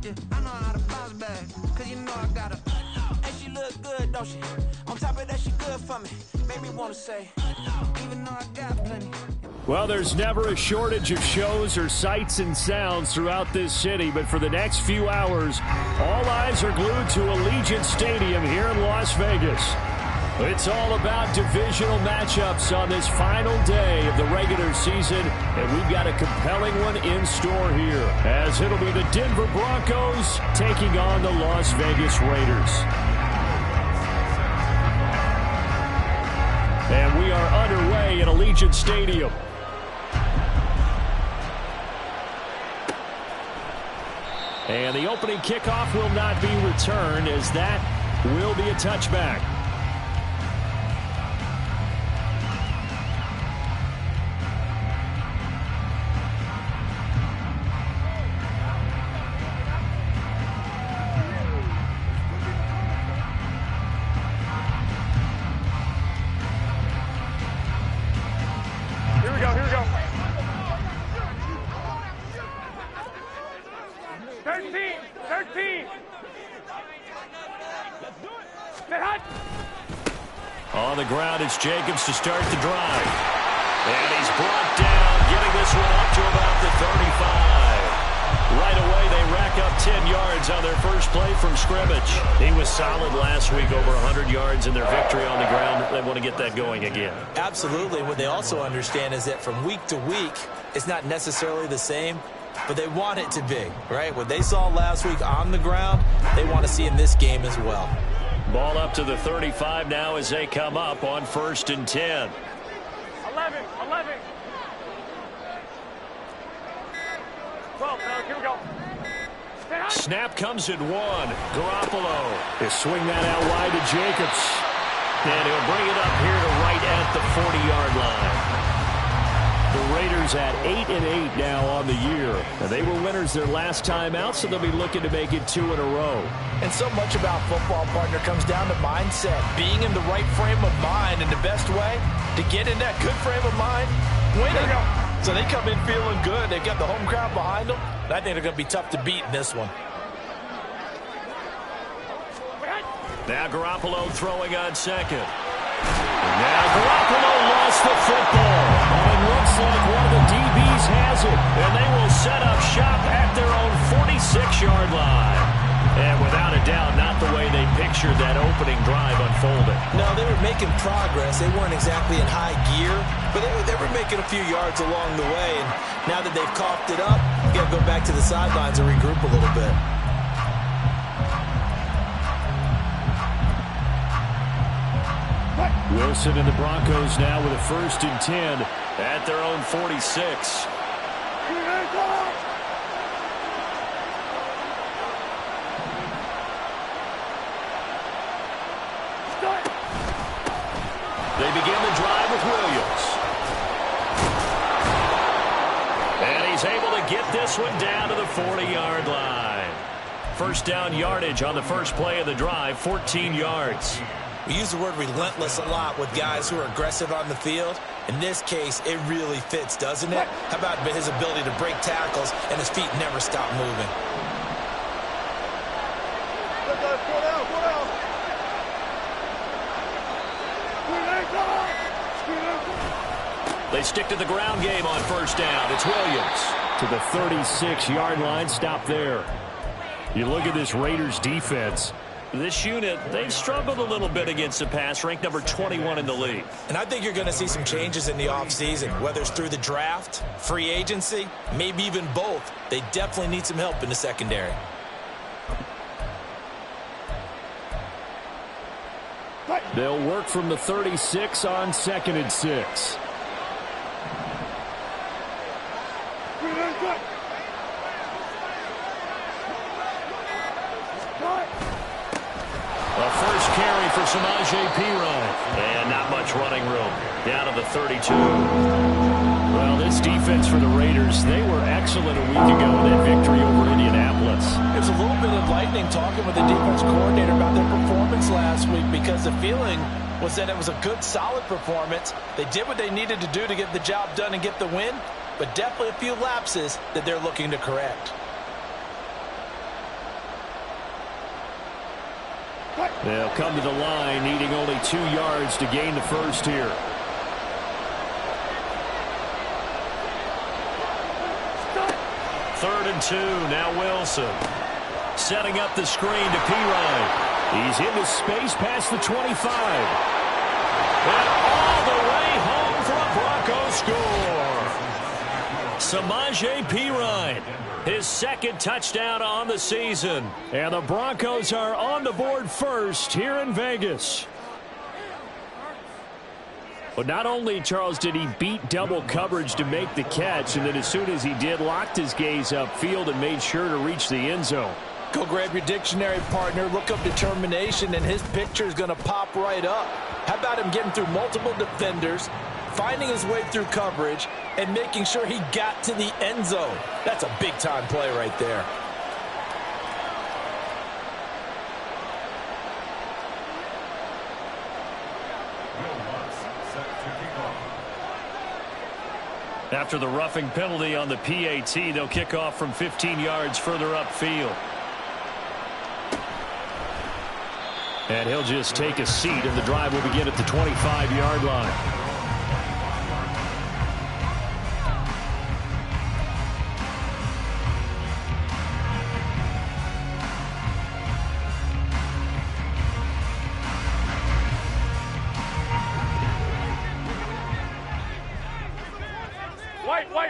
Yeah, I know how to bounce back, cause you know I got her. And she look good, don't she? On top of that, she good for me. Made me wanna say, even though I got plenty. Well, there's never a shortage of shows or sights and sounds throughout this city, but for the next few hours, all eyes are glued to Allegiant Stadium here in Las Vegas. It's all about divisional matchups on this final day of the regular season, and we've got a compelling one in store here, as it'll be the Denver Broncos taking on the Las Vegas Raiders. And we are underway at Allegiant Stadium. And the opening kickoff will not be returned, as that will be a touchback. Here we go. 13. On the ground, it's Jacobs to start the drive. And he's brought down, getting this one up to about the 35. Right away, they rack up 10 yards on their first play from scrimmage. He was solid last week, over 100 yards in their victory on the ground. They want to get that going again. Absolutely. What they also understand is that from week to week, it's not necessarily the same, but they want it to be, right? What they saw last week on the ground, they want to see in this game as well. Ball up to the 35 now as they come up on 1st and 10. 11. 12, here we go. Snap comes at 1. Garoppolo. They swing that out wide to Jacobs. And he'll bring it up here to right at the 40-yard line. The Raiders at 8-8 now on the year. And they were winners their last time out, so they'll be looking to make it 2 in a row. And so much about football, partner, comes down to mindset. Being in the right frame of mind, and the best way to get in that good frame of mind, winning. So they come in feeling good. They've got the home crowd behind them. I think they're going to be tough to beat in this one. Now Garoppolo throwing on second. Now Garoppolo lost the football. And looks like one of the DBs has it. And they will set up shop at their own 46-yard line. And without a doubt, not the way they pictured that opening drive unfolding. No, they were making progress. They weren't exactly in high gear, but they were making a few yards along the way. And now that they've coughed it up, you got to go back to the sidelines and regroup a little bit. Wilson and the Broncos now with a 1st and 10 at their own 46. They begin the drive with Williams. And he's able to get this one down to the 40-yard line. First down yardage on the first play of the drive, 14 yards. We use the word relentless a lot with guys who are aggressive on the field. In this case, it really fits, doesn't it? How about his ability to break tackles and his feet never stop moving? They stick to the ground game on first down. It's Williams to the 36-yard line. Stop there. You look at this Raiders defense. This unit, they've struggled a little bit against the pass, ranked number 21 in the league. And I think you're going to see some changes in the offseason, whether it's through the draft, free agency, maybe even both. They definitely need some help in the secondary. They'll work from the 36 on 2nd and 6. A first carry for Samaje Perine. And not much running room. Down to the 32. Well, this defense for the Raiders, they were excellent a week ago in that victory over Indianapolis. It was a little bit enlightening talking with the defense coordinator about their performance last week, because the feeling was that it was a good, solid performance. They did what they needed to do to get the job done and get the win, but definitely a few lapses that they're looking to correct. They'll come to the line, needing only 2 yards to gain the first here. Third and 2, now Wilson. Setting up the screen to Pirine. He's into space past the 25. And all the way home for a Broncos score. Samaje Pirine, his second touchdown on the season. And the Broncos are on the board first here in Vegas. But not only, Charles, did he beat double coverage to make the catch, and then as soon as he did, locked his gaze upfield and made sure to reach the end zone. Go grab your dictionary, partner. Look up determination, and his picture is going to pop right up. How about him getting through multiple defenders, finding his way through coverage, and making sure he got to the end zone? That's a big-time play right there. After the roughing penalty on the PAT, they'll kick off from 15 yards further upfield. And he'll just take a seat, and the drive will begin at the 25-yard line.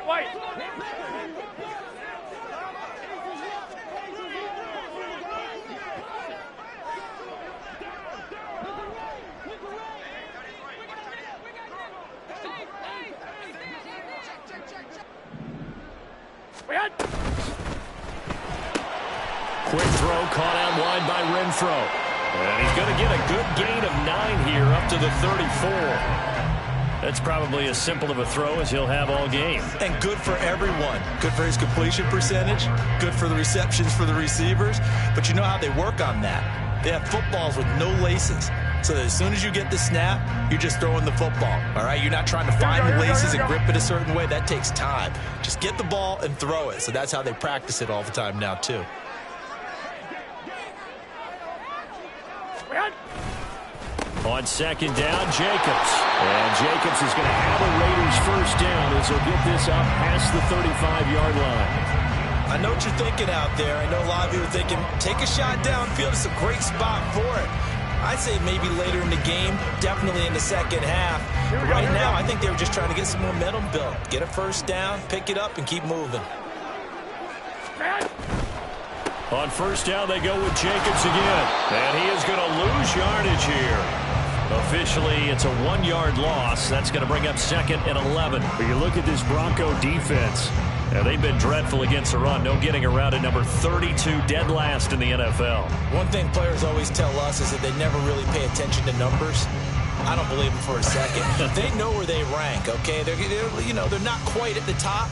White. Quick throw caught out wide by Renfro. And he's going to get a good gain of 9 here up to the 34. That's probably as simple of a throw as he'll have all game. And good for everyone. Good for his completion percentage. Good for the receptions for the receivers. But you know how they work on that. They have footballs with no laces. So that as soon as you get the snap, you're just throwing the football. All right? You're not trying to find the laces and grip it a certain way. That takes time. Just get the ball and throw it. So that's how they practice it all the time now, too. On second down, Jacobs. And Jacobs is going to have a Raiders first down as he'll get this up past the 35-yard line. I know what you're thinking out there. I know a lot of you are thinking, take a shot downfield. It's a great spot for it. I'd say maybe later in the game, definitely in the second half. But right now, I think they were just trying to get some momentum built. Get a first down, pick it up, and keep moving. On first down, they go with Jacobs again. And he is going to lose yardage here. Officially, it's a 1-yard loss. That's going to bring up second and 11. But you look at this Bronco defense. They've been dreadful against the run. No getting around at number 32, dead last in the NFL. One thing players always tell us is that they never really pay attention to numbers. I don't believe them for a second. They know where they rank, okay? They're not quite at the top,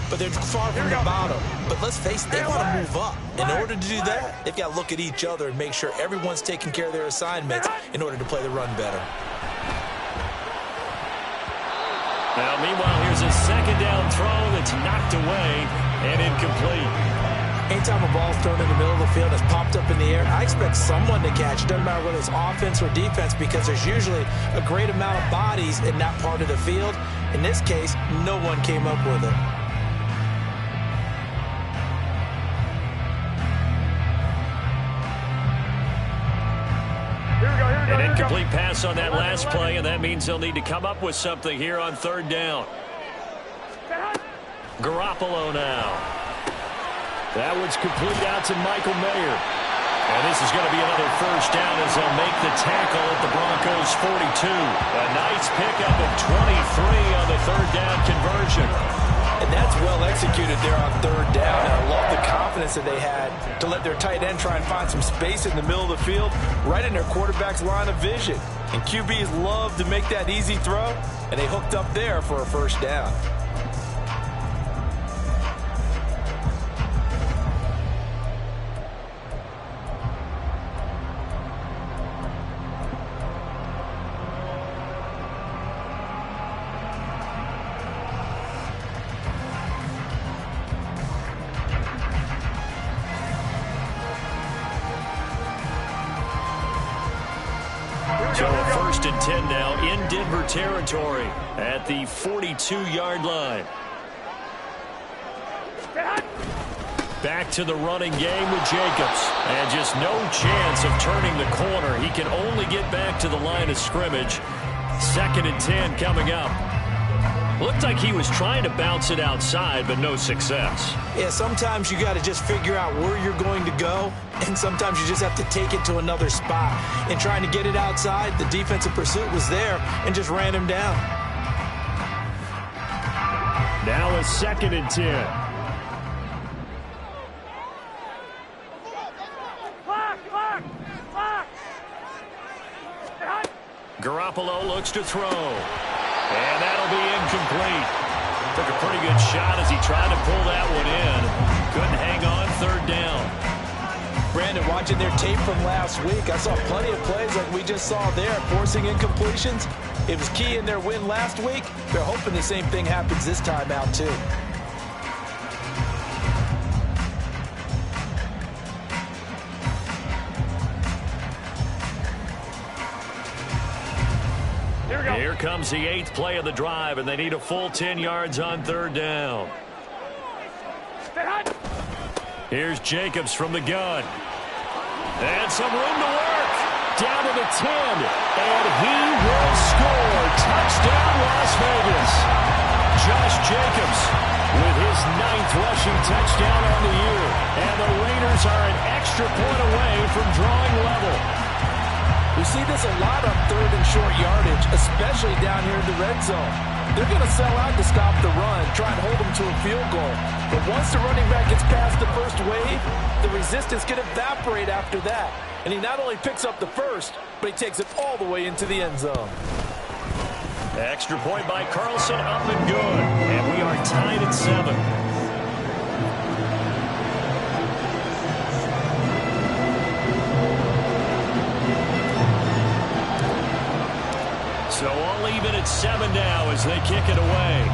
but they're far from the bottom. But let's face it, they want to move up. In order to do that, they've got to look at each other and make sure everyone's taking care of their assignments in order to play the run better. Now, meanwhile, here's a second down throw that's knocked away and incomplete. Anytime a ball's thrown in the middle of the field that's popped up in the air, I expect someone to catch. It doesn't matter whether it's offense or defense, because there's usually a great amount of bodies in that part of the field. In this case, no one came up with it. An incomplete pass on that last play, and that means they'll need to come up with something here on third down. Garoppolo now. That one's complete out to Michael Mayer. And this is going to be another first down as they'll make the tackle at the Broncos' 42. A nice pickup of 23 on the third down conversion. And that's well executed there on third down. And I love the confidence that they had to let their tight end try and find some space in the middle of the field, right in their quarterback's line of vision. And QBs love to make that easy throw, and they hooked up there for a first down. So a 1st and 10 now in Denver territory at the 42-yard line. Back to the running game with Jacobs. And just no chance of turning the corner. He can only get back to the line of scrimmage. 2nd and 10 coming up. Looked like he was trying to bounce it outside, but no success. Yeah, sometimes you got to just figure out where you're going to go, and sometimes you just have to take it to another spot. And trying to get it outside, the defensive pursuit was there and just ran him down. Now a 2nd and 10. Garoppolo looks to throw. And that'll be incomplete. Took a pretty good shot as he tried to pull that one in. Couldn't hang on 3rd down. Brandon, watching their tape from last week, I saw plenty of plays like we just saw there, forcing incompletions. It was key in their win last week. They're hoping the same thing happens this time out, too. Here comes the 8th play of the drive, and they need a full 10 yards on 3rd down. Here's Jacobs from the gun. And some room to work. Down to the 10. And he will score. Touchdown, Las Vegas. Josh Jacobs with his 9th rushing touchdown on the year. And the Raiders are an extra point away from drawing level. We see this a lot on 3rd and short yardage, especially down here in the red zone. They're going to sell out to stop the run, try and hold them to a field goal. But once the running back gets past the first wave, the resistance can evaporate after that. And he not only picks up the first, but he takes it all the way into the end zone. Extra point by Carlson, up and good. And we are tied at 7. So all even at 7 now as they kick it away.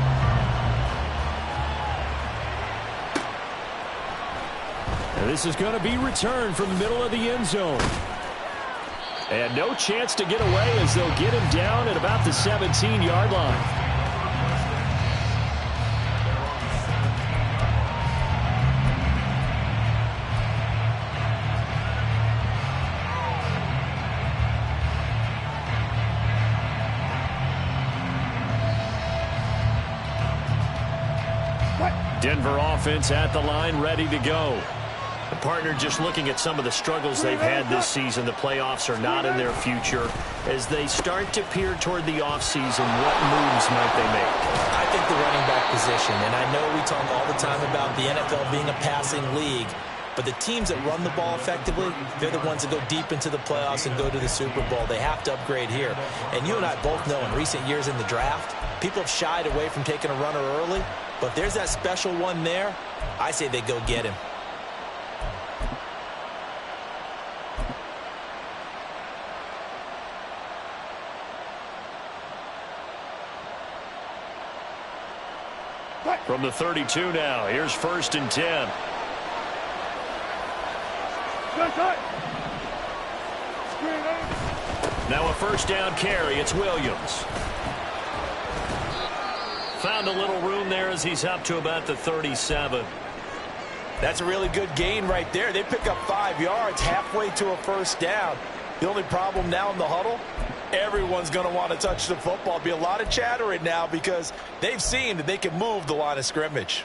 And this is going to be returned from the middle of the end zone. And no chance to get away as they'll get him down at about the 17-yard line. Denver offense at the line, ready to go. The partner just looking at some of the struggles they've had this season. The playoffs are not in their future. As they start to peer toward the offseason, what moves might they make? I think the running back position, and I know we talk all the time about the NFL being a passing league, but the teams that run the ball effectively, they're the ones that go deep into the playoffs and go to the Super Bowl. They have to upgrade here. And you and I both know in recent years in the draft, people have shied away from taking a runner early. But if there's that special one there, I say they go get him. From the 32 now, here's 1st and 10. Now a 1st down carry, it's Williams. Found a little room there as he's up to about the 37. That's a really good gain right there. They pick up 5 yards halfway to a 1st down. The only problem now in the huddle, everyone's going to want to touch the football. There'll be a lot of chattering now because they've seen that they can move the line of scrimmage.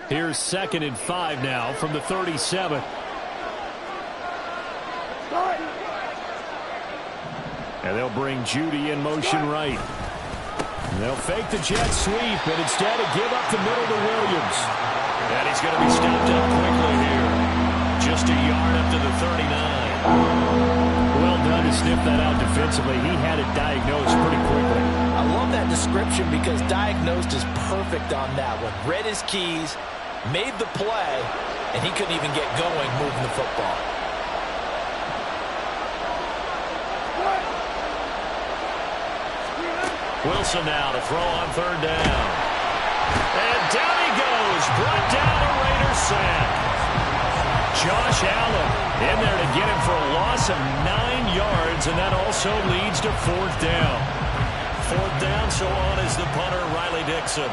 Here's 2nd and 5 now from the 37. And they'll bring Judy in motion right. And they'll fake the jet sweep and instead give up the middle to Williams. And he's going to be stopped up quickly here. Just a yard up to the 39. Well done to sniff that out defensively. He had it diagnosed pretty quickly. I love that description because diagnosed is perfect on that one. Read his keys, made the play, and he couldn't even get going moving the football. Wilson now to throw on third down. And down he goes. Brought down a Raiders sack. Josh Allen in there to get him for a loss of 9 yards, and that also leads to fourth down. Fourth down, so on is the punter, Riley Dixon.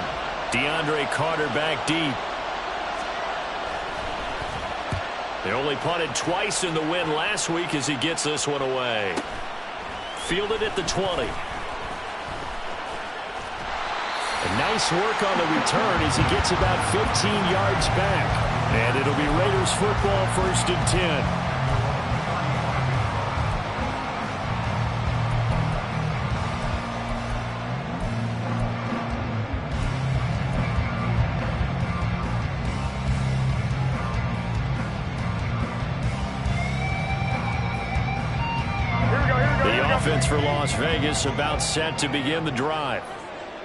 DeAndre Carter back deep. They only punted twice in the win last week as he gets this one away. Fielded at the 20. And nice work on the return as he gets about 15 yards back. And it'll be Raiders football, 1st and 10. Offense for Las Vegas about set to begin the drive.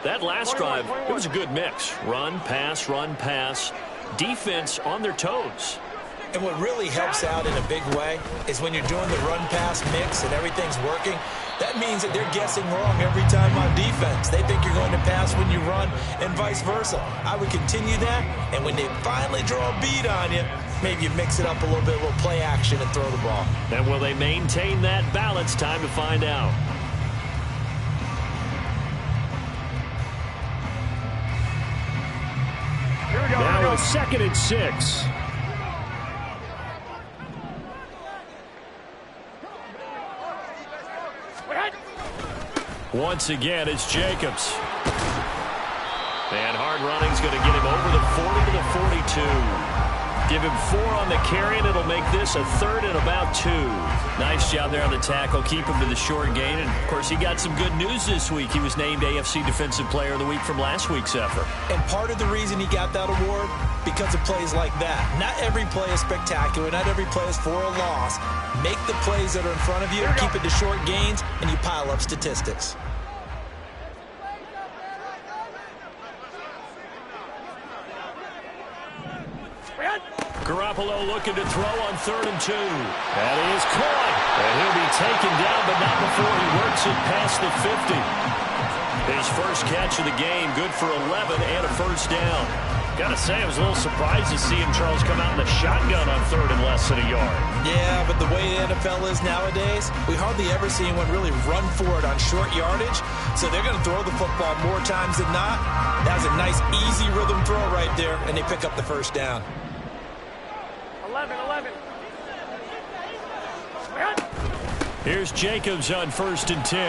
That last drive, it was a good mix. Run, pass. Defense on their toes. And what really helps out in a big way is when you're doing the run-pass mix and everything's working, that means that they're guessing wrong every time on defense. They think you're going to pass when you run and vice versa. I would continue that, and when they finally draw a beat on you, maybe you mix it up a little bit, a little play action and throw the ball. And will they maintain that balance? Time to find out. Now with 2nd and 6. Once again, it's Jacobs. And hard running's going to get him over the 40 to the 42. Give him 4 on the carry, and it'll make this a 3rd and about 2. Nice job there on the tackle. Keep him to the short gain. And, of course, he got some good news this week. He was named AFC Defensive Player of the Week from last week's effort. And part of the reason he got that award, because of plays like that. Not every play is spectacular. Not every play is for a loss. Make the plays that are in front of you, keep it to short gains, and you pile up statistics. Garoppolo looking to throw on 3rd and 2. That is caught. And he'll be taken down, but not before he works it past the 50. His first catch of the game, good for 11 and a first down. Gotta say, I was a little surprised to see him, Charles, come out in the shotgun on 3rd and less than a yard. Yeah, but the way the NFL is nowadays, we hardly ever see anyone really run for it on short yardage. So they're going to throw the football more times than not. That was a nice, easy rhythm throw right there, and they pick up the first down. 11. Here's Jacobs on 1st and 10.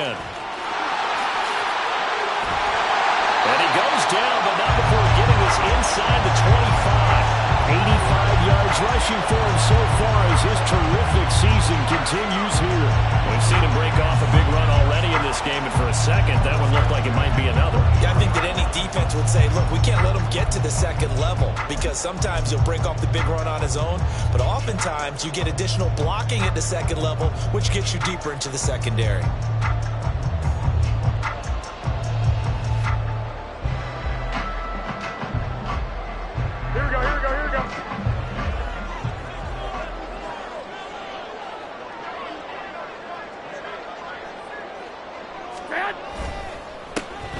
And he goes down, but not before getting us inside the 25. 85 yards rushing for him so far as his terrific season continues here. We've seen him break off a big run already in this game, and for a second, that one looked like it might be another. Yeah, I think that any defense would say, look, we can't let him get to the second level, because sometimes he'll break off the big run on his own, but oftentimes you get additional blocking at the second level, which gets you deeper into the secondary. Here we go.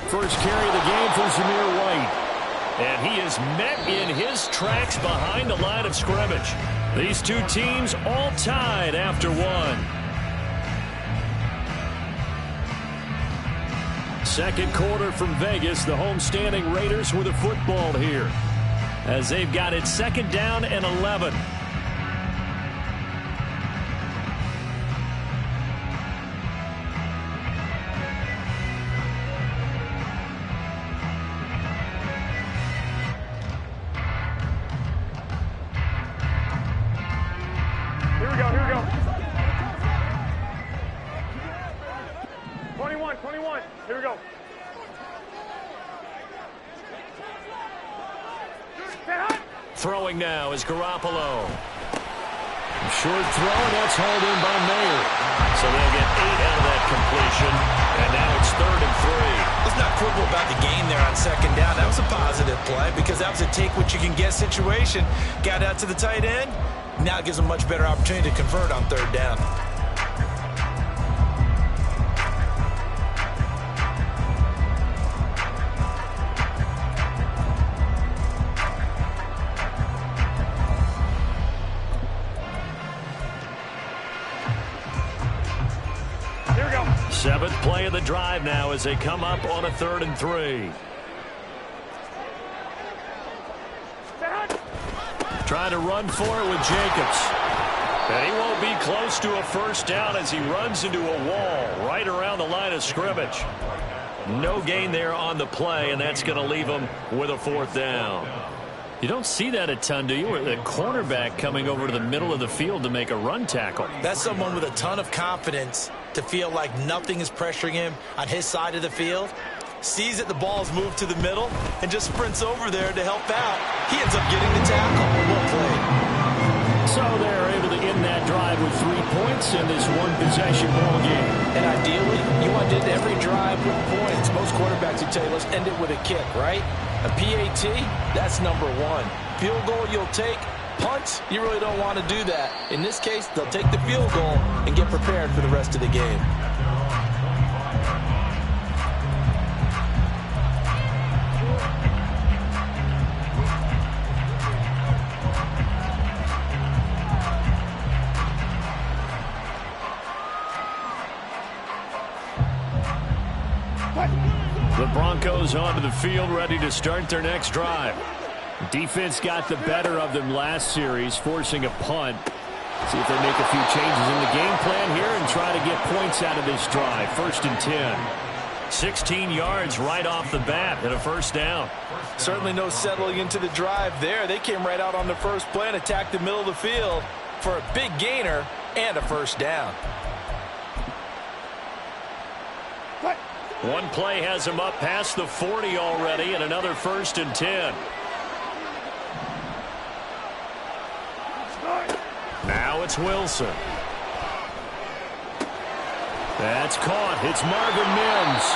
First carry of the game for Zamir White. And he is met in his tracks behind the line of scrimmage. These two teams all tied after one. Second quarter from Vegas. The homestanding Raiders with the football here, as they've got it 2nd down and 11. Here we go. 21. Here we go. Throwing now is Garoppolo. Short throw, and that's hauled in by Mayer. So they'll get 8 out of that completion, and now it's 3rd and 3. Let's not quibble about the gain there on 2nd down. That was a positive play because that was a take-what-you-can-get situation. Got out to the tight end. Now it gives them a much better opportunity to convert on 3rd down. Seventh play of the drive now as they come up on a 3rd and 3. Trying to run for it with Jacobs. And he won't be close to a first down as he runs into a wall right around the line of scrimmage. No gain there on the play, and that's going to leave him with a 4th down. You don't see that a ton, do you? Where the cornerback coming over to the middle of the field to make a run tackle. That's someone with a ton of confidence to feel like nothing is pressuring him on his side of the field. Sees that the ball's moved to the middle and just sprints over there to help out. He ends up getting the tackle. Well played. So they're able to end that drive with 3 points in this one-possession ball game. And ideally, you want to end every drive with points. Most quarterbacks would tell you, let's end it with a kick, right? A PAT, that's number 1. Field goal you'll take. Punts, you really don't want to do that. In this case, they'll take the field goal and get prepared for the rest of the game. The Broncos onto the field, ready to start their next drive. Defense got the better of them last series, forcing a punt. See if they make a few changes in the game plan here and try to get points out of this drive. 1st and 10. 16 yards right off the bat and a first down. Certainly no settling into the drive there. They came right out on the first play and attacked the middle of the field for a big gainer and a first down. One play has him up past the 40 already, and another 1st and 10. Now it's Wilson. That's caught. It's Marvin Mims.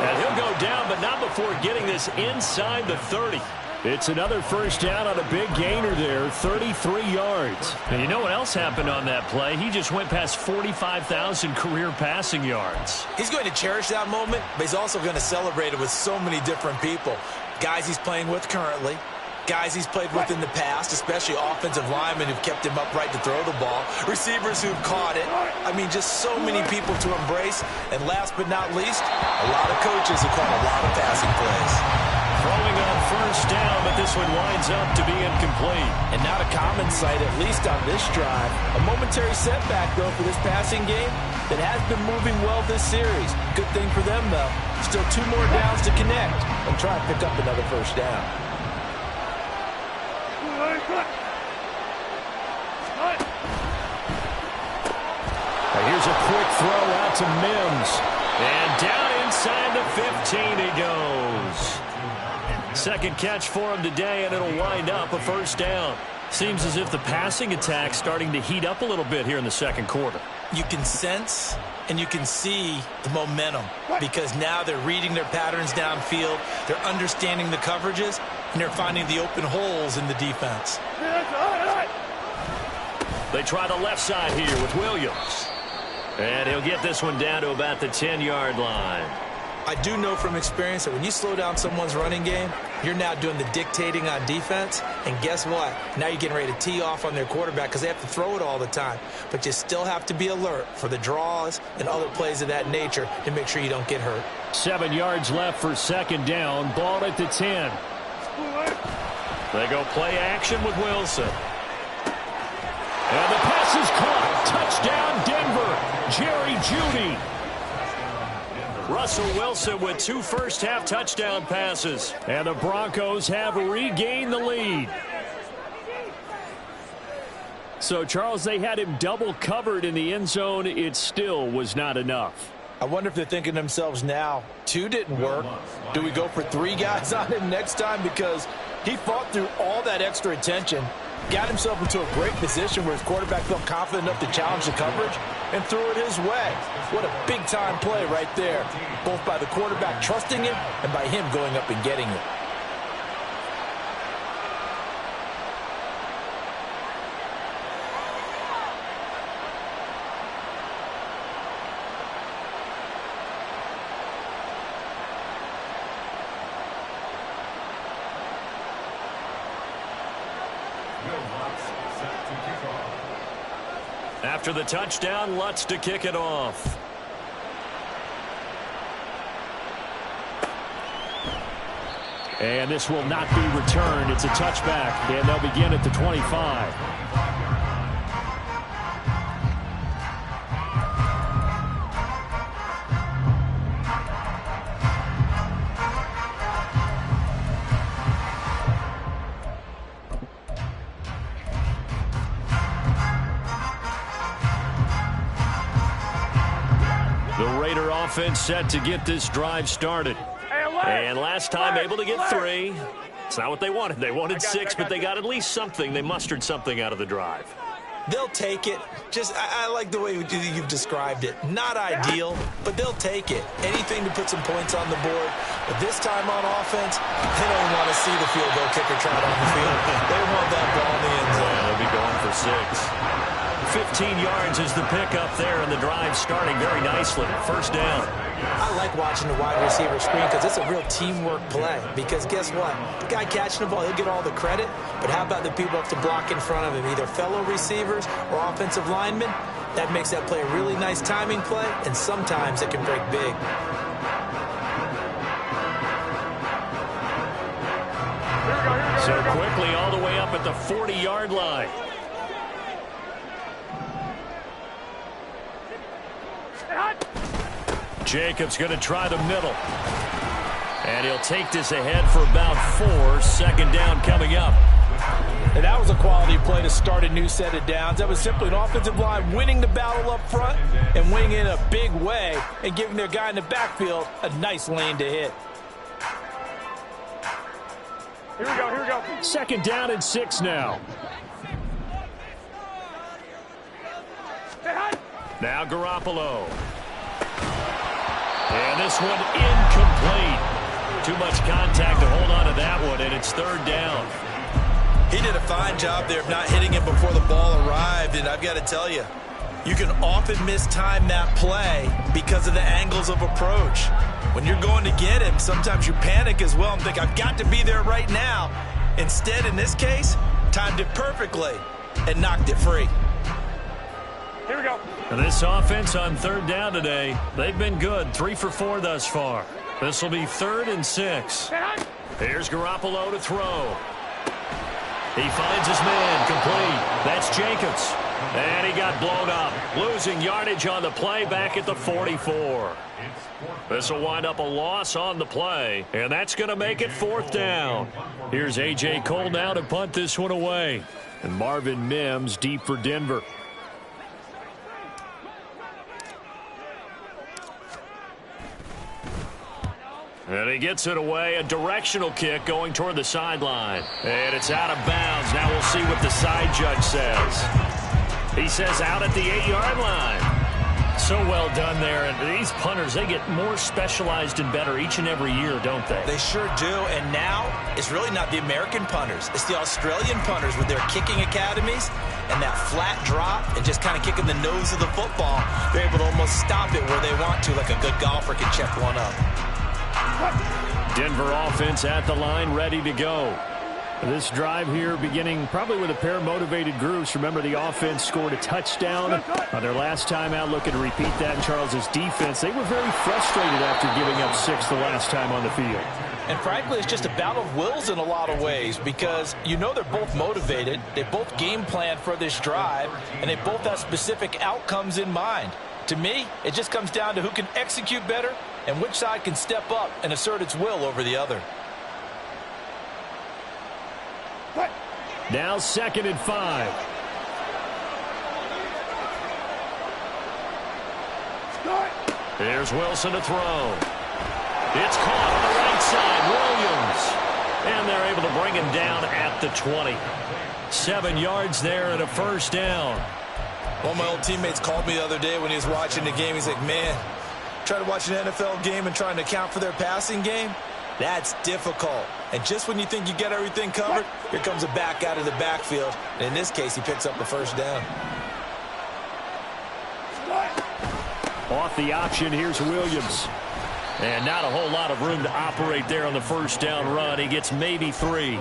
And he'll go down, but not before getting this inside the 30. It's another first down on a big gainer there, 33 yards. And you know what else happened on that play? He just went past 45,000 career passing yards. He's going to cherish that moment, but he's also going to celebrate it with so many different people. Guys he's playing with currently, guys he's played with in the past, especially offensive linemen who've kept him upright to throw the ball, receivers who've caught it. I mean, just so many people to embrace. And last but not least, a lot of coaches who call a lot of passing plays. Throwing on first down, but this one winds up to be incomplete. And not a common sight, at least on this drive. A momentary setback, though, for this passing game that has been moving well this series. Good thing for them, though. Still 2 more downs to connect and try and pick up another first down. Now here's a quick throw out to Mims. And down inside the 15 he goes. Second catch for him today, and it'll wind up a first down. Seems as if the passing attack's starting to heat up a little bit here in the second quarter. You can sense and you can see the momentum because now they're reading their patterns downfield, they're understanding the coverages, and they're finding the open holes in the defense. They try the left side here with Williams. And he'll get this one down to about the 10-yard line. I do know from experience that when you slow down someone's running game, you're now doing the dictating on defense. And guess what? Now you're getting ready to tee off on their quarterback because they have to throw it all the time. But you still have to be alert for the draws and other plays of that nature to make sure you don't get hurt. 7 yards left for second down. Ball at the 10. They go play action with Wilson. And the pass is caught. Touchdown, Denver. Jerry Jeudy. Russell Wilson with 2 first-half touchdown passes. And the Broncos have regained the lead. So, Charles, they had him double covered in the end zone. It still was not enough. I wonder if they're thinking to themselves now, 2 didn't work. Do we go for 3 guys on him next time? Because he fought through all that extra attention, got himself into a great position where his quarterback felt confident enough to challenge the coverage and threw it his way. What a big-time play right there, both by the quarterback trusting him and by him going up and getting it. After the touchdown, Lutz to kick it off. And this will not be returned. It's a touchback, and they'll begin at the 25. The Raider offense set to get this drive started. And last time able to get 3. It's not what they wanted. They wanted 6, but they got at least something. They mustered something out of the drive. They'll take it. I like the way you've described it. Not ideal, but they'll take it. Anything to put some points on the board. But this time on offense, they don't want to see the field goal kicker trot on the field. They want that ball in the end zone. Yeah, they'll be going for 6. 15 yards is the pickup there, and the drive starting very nicely. First down. I like watching the wide receiver screen because it's a real teamwork play. Because guess what? The guy catching the ball, he'll get all the credit. But how about the people up to block in front of him, either fellow receivers or offensive linemen? That makes that play a really nice timing play, and sometimes it can break big. So quickly all the way up at the 40-yard line. Jacobs going to try the middle. And he'll take this ahead for about 4. Second down coming up. And that was a quality play to start a new set of downs. That was simply an offensive line winning the battle up front and winning in a big way and giving their guy in the backfield a nice lane to hit. Here we go, here we go. Second down and 6 now. Now Garoppolo. And this one incomplete. Too much contact to hold on to that one, and it's third down. He did a fine job there of not hitting him before the ball arrived, and I've got to tell you, you can often mistime that play because of the angles of approach. When you're going to get him, sometimes you panic as well and think, I've got to be there right now. Instead, in this case, timed it perfectly and knocked it free. Here we go. This offense on third down today, they've been good. 3 for 4 thus far. This will be 3rd and 6. Here's Garoppolo to throw. He finds his man complete. That's Jacobs. And he got blown up. Losing yardage on the play back at the 44. This will wind up a loss on the play. And that's going to make it 4th down. Here's A.J. Cole now to punt this one away. And Marvin Mims deep for Denver. And he gets it away, a directional kick going toward the sideline. And it's out of bounds. Now we'll see what the side judge says. He says out at the 8-yard line. So well done there. And these punters, they get more specialized and better each and every year, don't they? They sure do. And now it's really not the American punters. It's the Australian punters with their kicking academies and that flat drop and just kind of kicking the nose of the football. They're able to almost stop it where they want to, like a good golfer can check one up. Denver offense at the line, ready to go. This drive here beginning probably with a pair of motivated groups. Remember, the offense scored a touchdown on their last time out. Looking to repeat that in Charles's defense. They were very frustrated after giving up 6 the last time on the field. And frankly, it's just a battle of wills in a lot of ways because you know they're both motivated. They both game planned for this drive, and they both have specific outcomes in mind. To me, it just comes down to who can execute better and which side can step up and assert its will over the other. Now 2nd and 5. There's Wilson to throw. It's caught on the right side. Williams. And they're able to bring him down at the 20. 7 yards there and a first down. One of my old teammates called me the other day when he was watching the game. He's like, man, trying to watch an NFL game and trying to account for their passing game, that's difficult. And just when you think you get everything covered, here comes a back out of the backfield. And in this case, he picks up the first down. Off the option, here's Williams. And not a whole lot of room to operate there on the first down run. He gets maybe 3.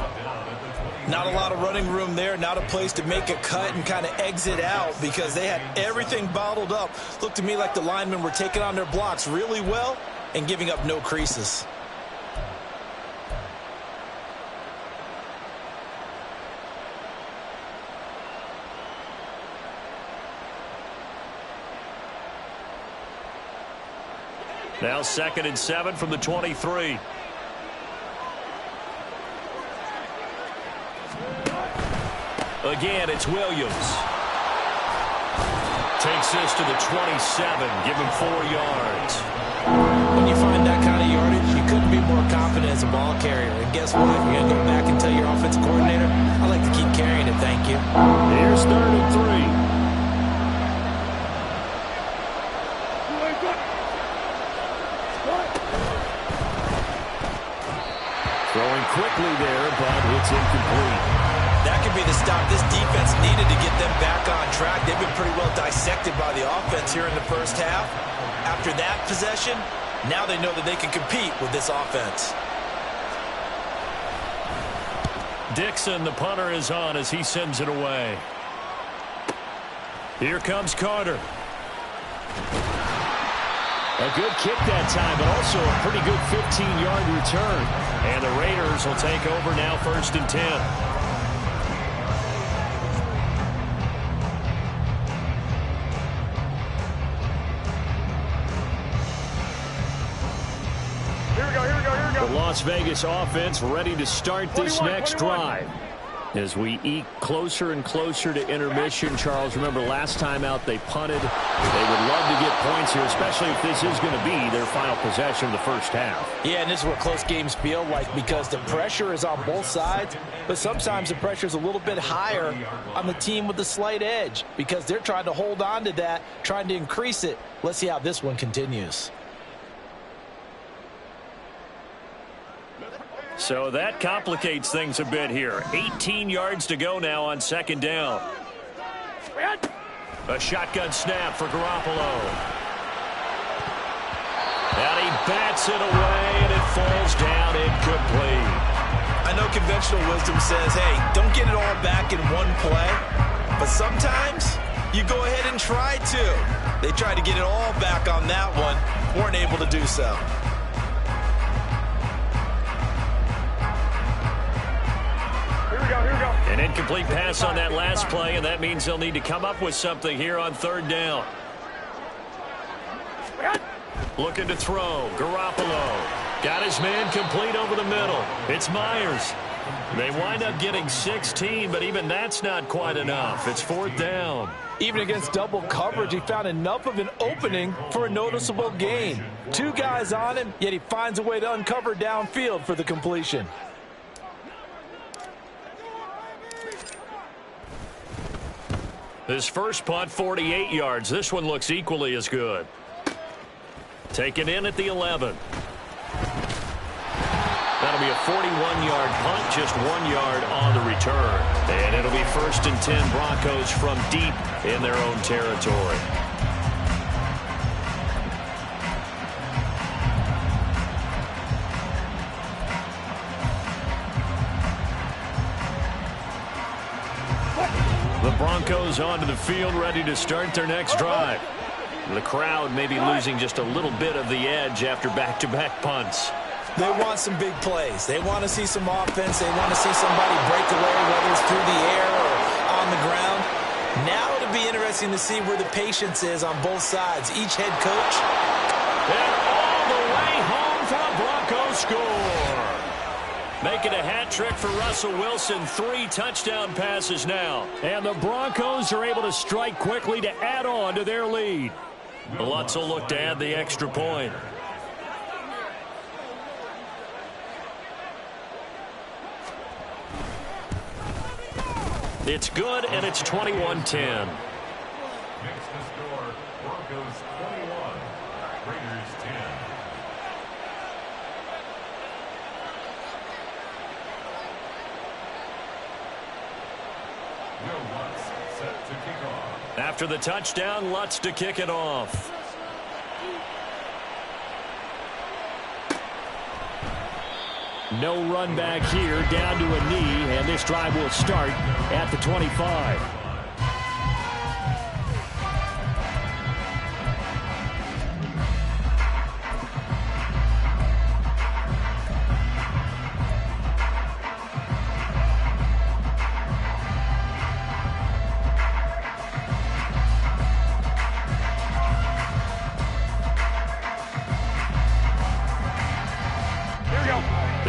Not a lot of running room there, not a place to make a cut and kind of exit out because they had everything bottled up. Looked to me like the linemen were taking on their blocks really well and giving up no creases. Now 2nd and 7 from the 23. Again, it's Williams. Takes this to the 27. Give him 4 yards. When you find that kind of yardage, you couldn't be more confident as a ball carrier. And guess what? You're going to go back and tell your offensive coordinator, I like to keep carrying it, thank you. Here's 3rd and 3. Throwing quickly there, but it's incomplete. That could be the stop this defense needed to get them back on track. They've been pretty well dissected by the offense here in the first half. After that possession, now they know that they can compete with this offense. Dixon, the punter, is on as he sends it away. Here comes Carter. A good kick that time, but also a pretty good 15-yard return. And the Raiders will take over now 1st and 10. The Las Vegas offense ready to start this next drive. As we eke closer and closer to intermission, Charles, remember last time out they punted. They would love to get points here, especially if this is going to be their final possession of the first half. Yeah, and this is what close games feel like because the pressure is on both sides, but sometimes the pressure is a little bit higher on the team with the slight edge because they're trying to hold on to that, trying to increase it. Let's see how this one continues. So that complicates things a bit here. 18 yards to go now on 2nd down. A shotgun snap for Garoppolo. And he bats it away, and it falls down incomplete. I know conventional wisdom says, hey, don't get it all back in one play. But sometimes you go ahead and try to. They tried to get it all back on that one. Weren't able to do so. An incomplete pass on that last play, and that means they'll need to come up with something here on 3rd down. Looking to throw. Garoppolo. Got his man complete over the middle. It's Myers. They wind up getting 16, but even that's not quite enough. It's 4th down. Even against double coverage, he found enough of an opening for a noticeable gain. 2 guys on him, yet he finds a way to uncover downfield for the completion. His first punt, 48 yards. This one looks equally as good. Taken in at the 11. That'll be a 41-yard punt, just 1 yard on the return. And it'll be 1st and 10 Broncos from deep in their own territory. The Broncos onto the field, ready to start their next drive. The crowd may be losing just a little bit of the edge after back-to-back punts. They want some big plays. They want to see some offense. They want to see somebody break away, whether it's through the air or on the ground. Now it'll be interesting to see where the patience is on both sides. Each head coach. And all the way home for the Broncos score. Making a hat trick for Russell Wilson. 3 touchdown passes now. And the Broncos are able to strike quickly to add on to their lead. Lutz will look to add the extra point. It's good, and it's 21-10. Makes the score Broncos 21, Raiders 10. Will Lutz set to kick off. After the touchdown, Lutz to kick it off. No run back here, down to a knee, and this drive will start at the 25.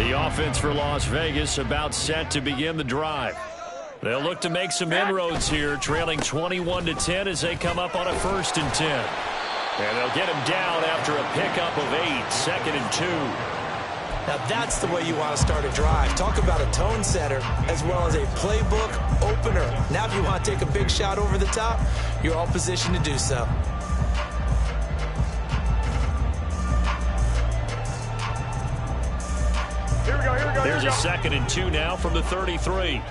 The offense for Las Vegas about set to begin the drive. They'll look to make some inroads here, trailing 21-10 as they come up on a 1st and 10. And they'll get him down after a pickup of 8, 2nd and 2. Now that's the way you want to start a drive. Talk about a tone setter as well as a playbook opener. Now if you want to take a big shot over the top, you're all positioned to do so. Here we go, here we go. There's a 2nd and 2 now from the 33.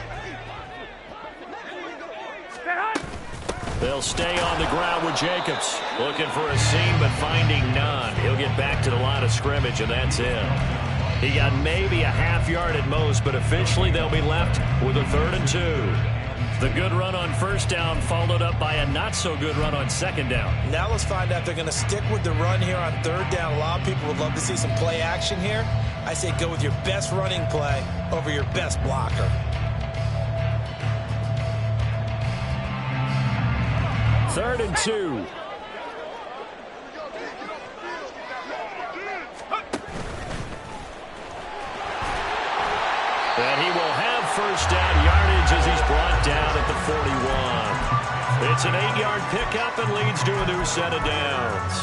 They'll stay on the ground with Jacobs. Looking for a seam, but finding none. He'll get back to the line of scrimmage, and that's it. He got maybe a half yard at most, but officially they'll be left with a 3rd and 2. The good run on 1st down followed up by a not-so-good run on 2nd down. Now let's find out if they're going to stick with the run here on 3rd down. A lot of people would love to see some play action here. I say go with your best running play over your best blocker. 3rd and 2. And he will have 1st down yardage as he's brought down at the 41. It's an 8-yard pickup and leads to a new set of downs.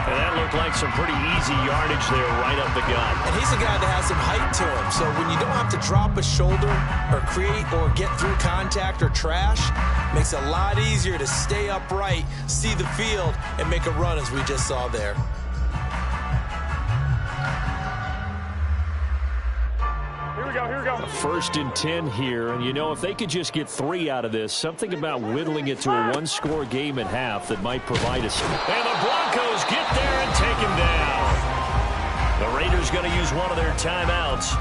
And that looked like some pretty easy yardage there right up the gut. And he's a guy that has some height to him. So when you don't have to drop a shoulder or create or get through contact or trash, makes it a lot easier to stay upright, see the field, and make a run as we just saw there. Here we go. 1st and 10 here, and you know, if they could just get 3 out of this, something about whittling it to a 1-score game at half that might provide us. And the Broncos get there and take him down. The Raiders going to use one of their timeouts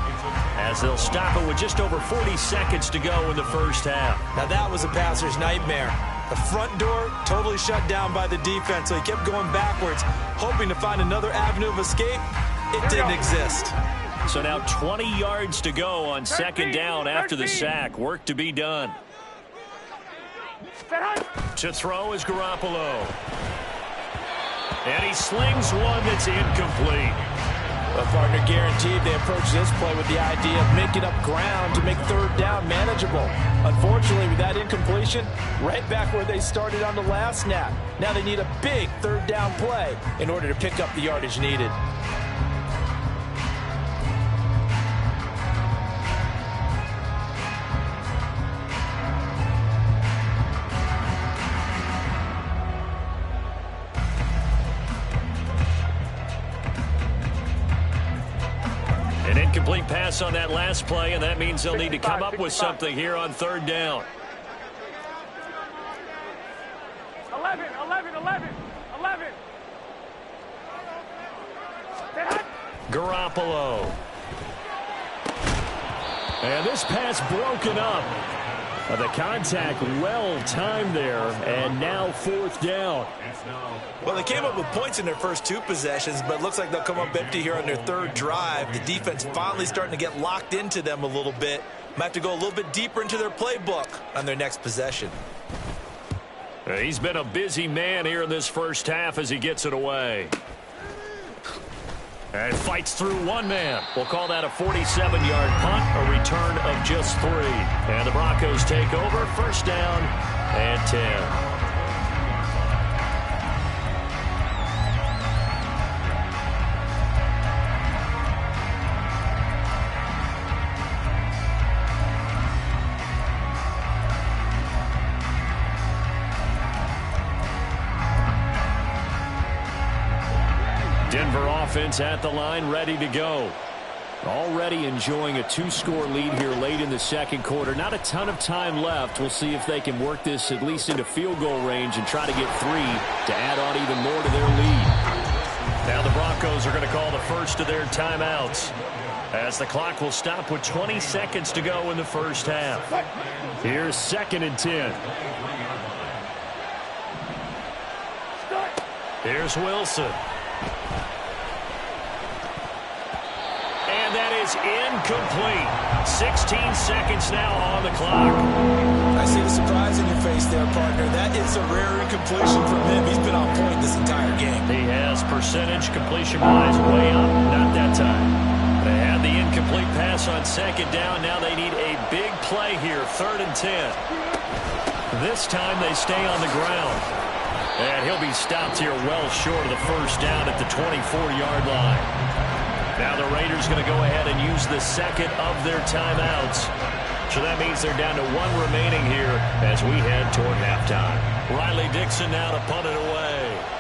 as they'll stop it with just over 40 seconds to go in the 1st half. Now that was a passer's nightmare. The front door totally shut down by the defense, so he kept going backwards, hoping to find another avenue of escape. It didn't exist. So now 20 yards to go on 2nd down after the sack. Work to be done. To throw is Garoppolo. And he slings one that's incomplete. But partner, guaranteed they approach this play with the idea of making up ground to make 3rd down manageable. Unfortunately, with that incompletion, right back where they started on the last snap. Now they need a big 3rd down play in order to pick up the yardage needed. Incomplete pass on that last play, and that means they'll need to come up with something here on 3rd down. 11. Garoppolo. And this pass broken up. The contact well timed there, and now 4th down. Well, they came up with points in their first 2 possessions, but it looks like they'll come up empty here on their 3rd drive. The defense finally starting to get locked into them a little bit. Might have to go a little bit deeper into their playbook on their next possession. He's been a busy man here in this 1st half as he gets it away. And fights through one man. We'll call that a 47-yard punt, a return of just 3. And the Broncos take over, 1st down and 10. Denver offense at the line, ready to go. Already enjoying a 2-score lead here late in the 2nd quarter. Not a ton of time left. We'll see if they can work this at least into field goal range and try to get 3 to add on even more to their lead. Now the Broncos are going to call the first of their timeouts as the clock will stop with 20 seconds to go in the 1st half. Here's 2nd and 10. Here's Wilson. And that is incomplete. 16 seconds now on the clock. I see the surprise in your face there, partner. That is a rare incompletion from him. He's been on point this entire game. He has percentage completion-wise way up. Not that time. They had the incomplete. Incomplete pass on second down. Now they need a big play here. 3rd and 10. This time they stay on the ground. And he'll be stopped here well short of the first down at the 24-yard line. Now the Raiders going to go ahead and use the second of their timeouts. So that means they're down to 1 remaining here as we head toward halftime. Riley Dixon now to punt it away.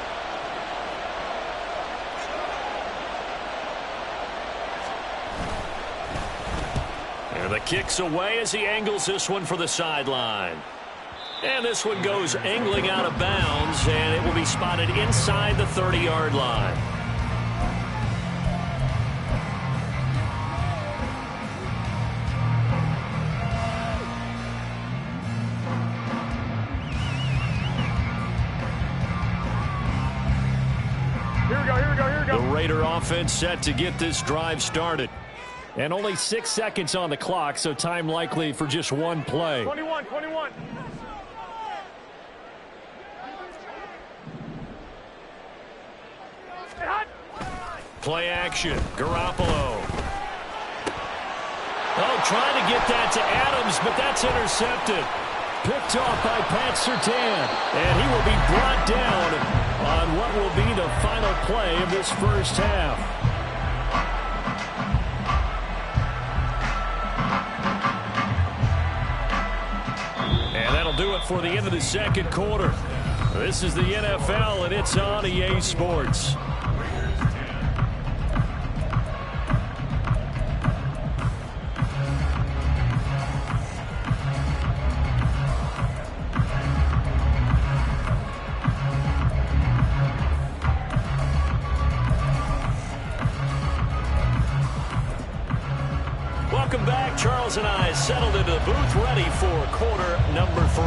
And the kick's away as he angles this one for the sideline. And this one goes angling out of bounds, and it will be spotted inside the 30-yard line. Here we go, here we go, here we go. The Raider offense set to get this drive started. And only 6 seconds on the clock, so time likely for just one play. 21, 21. Play action. Garoppolo. Oh, trying to get that to Adams, but that's intercepted. Picked off by Pat Surtain. And he will be brought down on what will be the final play of this first half. And that'll do it for the end of the second quarter. This is the NFL, and it's on EA Sports. Welcome back. Charles and I settled into the booth, ready for quarter number 3.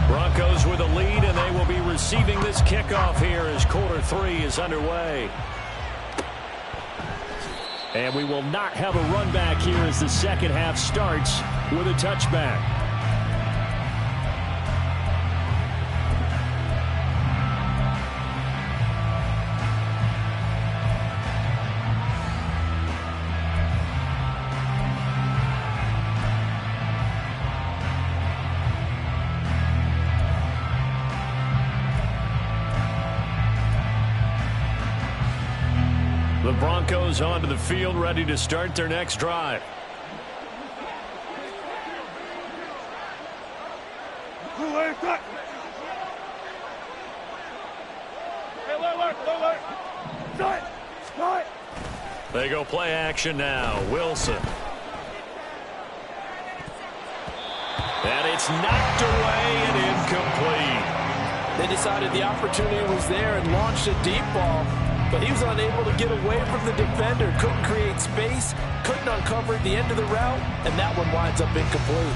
Broncos with a lead, and they will be receiving this kickoff here as quarter 3 is underway. And we will not have a run back here as the second half starts with a touchback. The Broncos onto the field, ready to start their next drive. They go play action now. Wilson. And it's knocked away and incomplete. They decided the opportunity was there and launched a deep ball. But he was unable to get away from the defender, couldn't create space, couldn't uncover the end of the route, and that one winds up incomplete.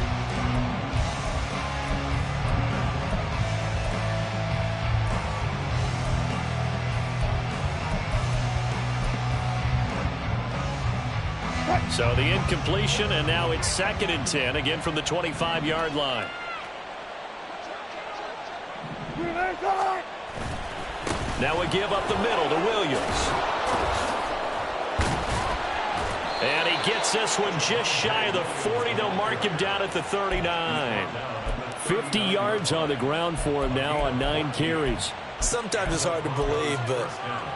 So the incompletion, and now it's 2nd and 10, again from the 25-yard line. Now we give up the middle to Williams. And he gets this one just shy of the 40. They'll mark him down at the 39. 50 yards on the ground for him now on 9 carries. Sometimes it's hard to believe, but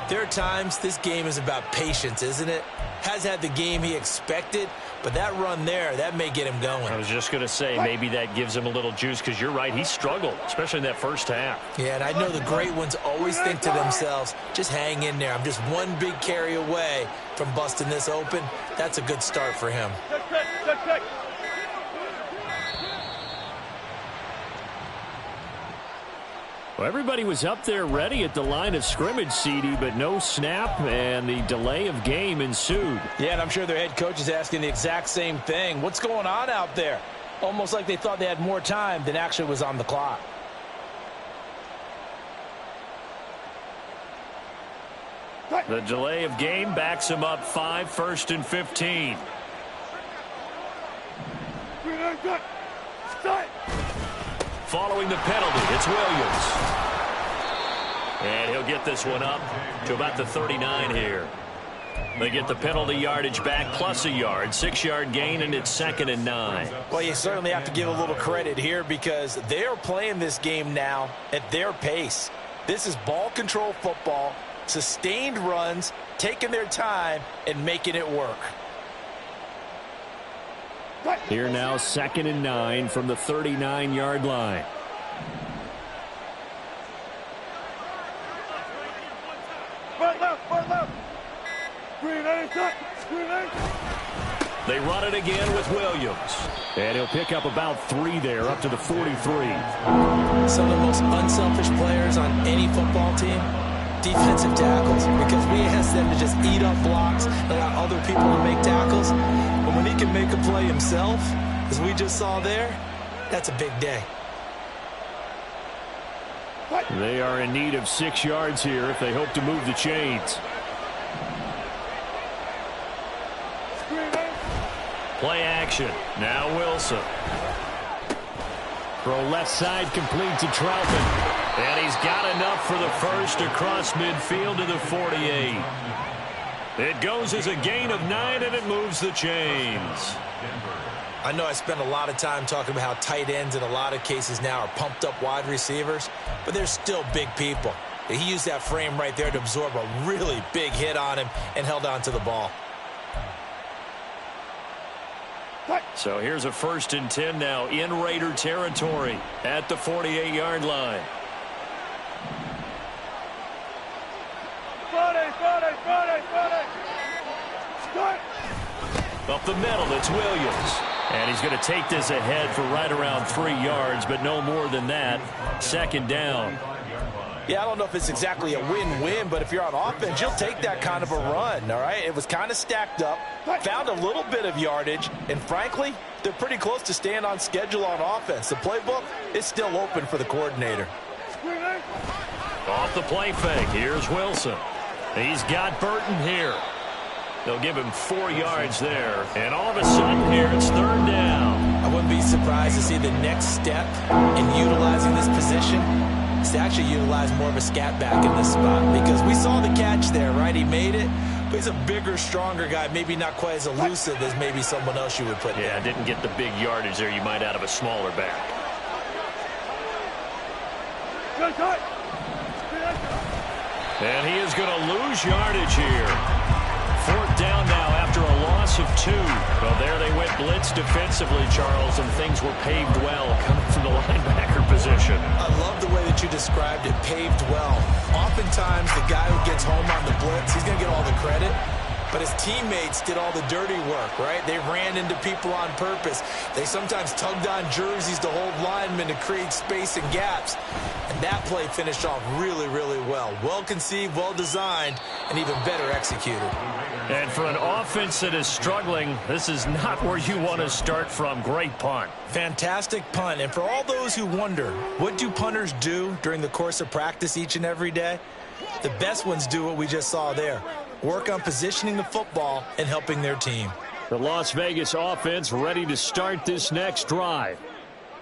there are times this game is about patience, isn't it? Has had the game he expected, but that run there, that may get him going. I was just going to say, maybe that gives him a little juice, because you're right, he struggled, especially in that first half. Yeah, and I know the great ones always think to themselves, just hang in there. I'm just one big carry away from busting this open. That's a good start for him. Well, everybody was up there ready at the line of scrimmage, CD, but no snap, and the delay of game ensued. Yeah, and I'm sure their head coach is asking the exact same thing. What's going on out there? Almost like they thought they had more time than actually was on the clock. The delay of game backs him up 5, 1st and 15. Following the penalty, it's Williams. And he'll get this one up to about the 39 here. They get the penalty yardage back plus a yard, 6-yard gain, and it's 2nd and 9. Well, you certainly have to give a little credit here because they're playing this game now at their pace. This is ball control football, sustained runs, taking their time, and making it work. Here now, 2nd and 9 from the 39-yard line. They run it again with Williams. And he'll pick up about 3 there, up to the 43. Some of the most unselfish players on any football team, defensive tackles, because we ask them to just eat up blocks and allow other people to make tackles. But when he can make a play himself, as we just saw there, that's a big day. They are in need of 6 yards here if they hope to move the chains. Play action. Now Wilson. Throw left side complete to Troutman. And he's got enough for the first across midfield to the 48. It goes as a gain of 9, and it moves the chains. I know I spend a lot of time talking about how tight ends in a lot of cases now are pumped up wide receivers, but they're still big people. He used that frame right there to absorb a really big hit on him and held on to the ball. So here's a 1st and 10 now in Raider territory at the 48-yard line. Up the middle, it's Williams. And he's going to take this ahead for right around 3 yards, but no more than that. 2nd down. Yeah, I don't know if it's exactly a win-win, but if you're on offense, you'll take that kind of a run, all right? It was kind of stacked up, found a little bit of yardage, and frankly, they're pretty close to staying on schedule on offense. The playbook is still open for the coordinator. Off the play fake, here's Wilson. He's got Burton here. They'll give him 4 yards there, and all of a sudden here, it's 3rd down. I wouldn't be surprised to see the next step in utilizing this position is to actually utilize more of a scat back in this spot, because we saw the catch there, right? He made it, but he's a bigger, stronger guy, maybe not quite as elusive as maybe someone else you would put there. Yeah, didn't get the big yardage there you might out of a smaller back. And he is going to lose yardage here. 4th down now after a loss of 2. Well, there they went blitz defensively, Charles, and things were paved well coming from the linebacker position. I love the way that you described it, paved well. Oftentimes, the guy who gets home on the blitz, he's going to get all the credit. But his teammates did all the dirty work, right? They ran into people on purpose. They sometimes tugged on jerseys to hold linemen to create space and gaps. And that play finished off really, really well. Well conceived, well designed, and even better executed. And for an offense that is struggling, this is not where you want to start from. Great punt. Fantastic punt. And for all those who wonder, what do punters do during the course of practice each and every day? The best ones do what we just saw there. Work on positioning the football and helping their team. The Las Vegas offense ready to start this next drive.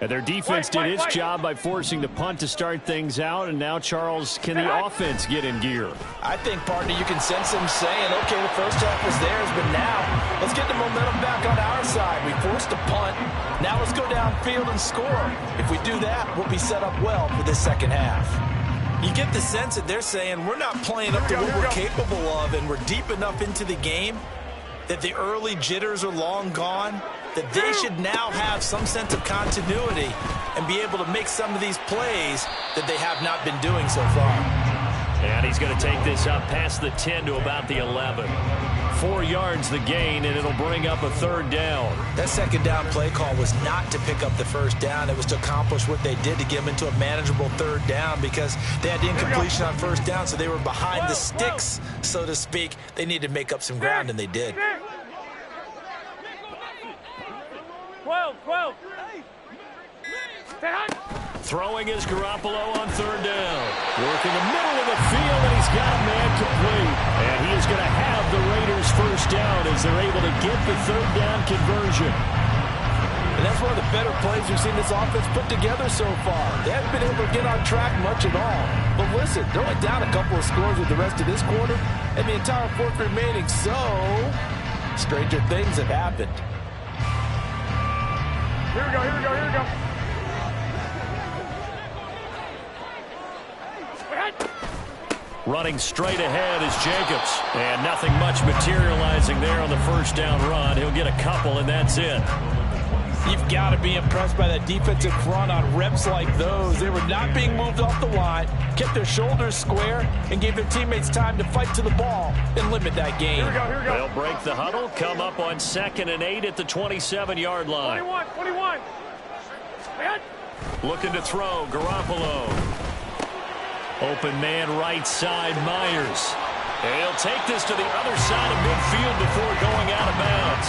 And their defense did its job by forcing the punt to start things out. And now, Charles, can the offense get in gear? I think, partner, you can sense them saying, okay, the first half was theirs, but now let's get the momentum back on our side. We forced a punt. Now let's go downfield and score. If we do that, we'll be set up well for the second half. You get the sense that they're saying we're not playing up to what we're capable of, and we're deep enough into the game that the early jitters are long gone, that they should now have some sense of continuity and be able to make some of these plays that they have not been doing so far. And he's going to take this up past the 10 to about the 11. 4 yards the gain, and it'll bring up a 3rd down. That 2nd down play call was not to pick up the 1st down. It was to accomplish what they did to get them into a manageable 3rd down, because they had the incompletion on 1st down, so they were behind the sticks, so to speak. They needed to make up some ground, and they did. 12. Throwing is Garoppolo on 3rd down. Working the middle of the field, and he's got a man complete. And he is going to have the Raiders' 1st down as they're able to get the 3rd down conversion. And that's one of the better plays we've seen this offense put together so far. They haven't been able to get on track much at all. But listen, they're only down a couple of scores with the rest of this quarter, and the entire fourth remaining, so stranger things have happened. Here we go, here we go, here we go. Running straight ahead is Jacobs. And nothing much materializing there on the first down run. He'll get a couple, and that's it. You've got to be impressed by that defensive front on reps like those. They were not being moved off the line, kept their shoulders square, and gave their teammates time to fight to the ball and limit that gain. Here we go, here we go. They'll break the huddle, come up on 2nd and 8 at the 27-yard line. 21. Looking to throw, Garoppolo. Open man right side, Myers. And he'll take this to the other side of midfield before going out of bounds.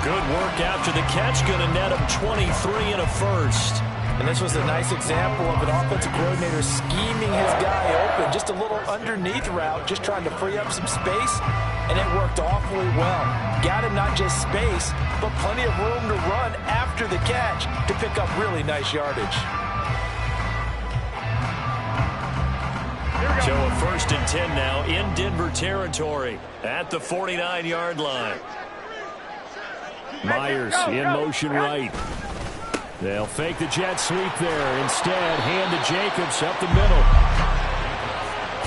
Good work after the catch, going to net him 23 and a first. And this was a nice example of an offensive coordinator scheming his guy open. Just a little underneath route, just trying to free up some space, and it worked awfully well. Got him not just space, but plenty of room to run after the catch to pick up really nice yardage. So a 1st and 10 now in Denver territory at the 49-yard line. Myers in motion right. They'll fake the jet sweep there. Instead, hand to Jacobs up the middle.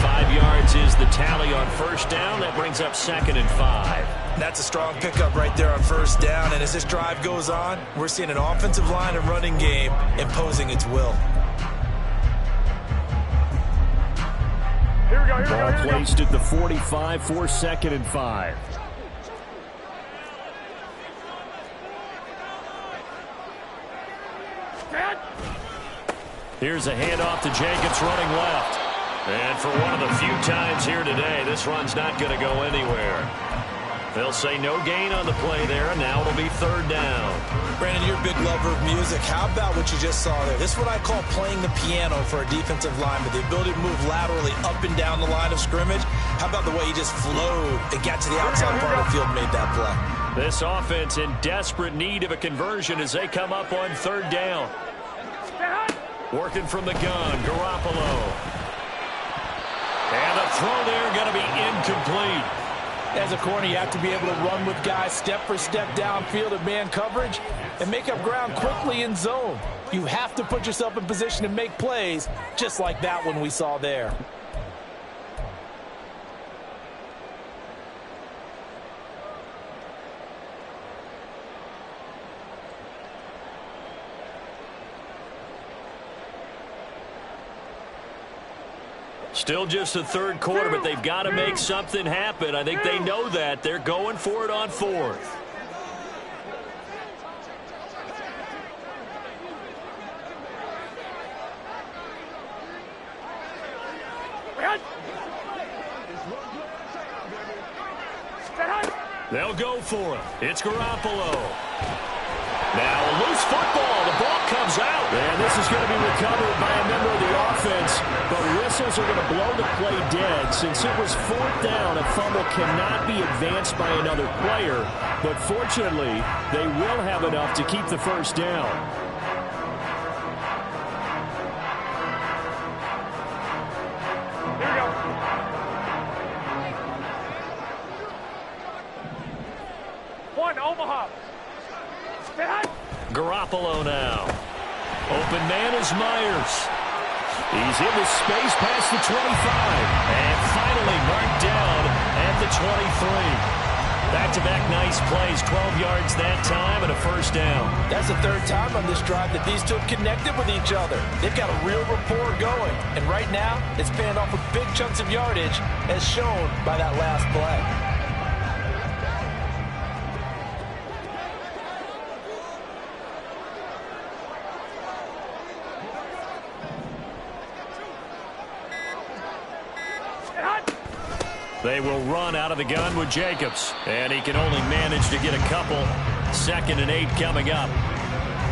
5 yards is the tally on first down. That brings up 2nd and 5. That's a strong pickup right there on first down. And as this drive goes on, we're seeing an offensive line and running game imposing its will. Here we go, here we go, Ball here we go. placed at the 45 for 2nd and 5. Here's a handoff to Jacobs running left. And for one of the few times here today, this run's not going to go anywhere. They'll say no gain on the play there, and now it'll be 3rd down. Brandon, you're a big lover of music. How about what you just saw there? This is what I call playing the piano for a defensive lineman. The ability to move laterally up and down the line of scrimmage. How about the way he just flowed and got to the outside part of the field and made that play? This offense in desperate need of a conversion as they come up on 3rd down. Working from the gun, Garoppolo. And the throw there going to be incomplete. As a corner, you have to be able to run with guys step for step downfield in man coverage and make up ground quickly in zone. You have to put yourself in position to make plays, just like that one we saw there. Still just the 3rd quarter, but they've got to make something happen. I think they know that. They're going for it on 4th. They'll go for it. It's Garoppolo. Now a loose football. The ball comes out. And this is going to be recovered by a member of the offense. But whistles are going to blow the play dead. Since it was 4th down, a fumble cannot be advanced by another player. But fortunately, they will have enough to keep the first down. Here we go. One, Omaha. Garoppolo now. Open man is Myers. He's into space past the 25. And finally marked down at the 23. Back-to-back nice plays. 12 yards that time and a first down. That's the 3rd time on this drive that these two have connected with each other. They've got a real rapport going. And right now, it's paying off with big chunks of yardage, as shown by that last play. They will run out of the gun with Jacobs. And he can only manage to get a couple. 2nd and 8 coming up.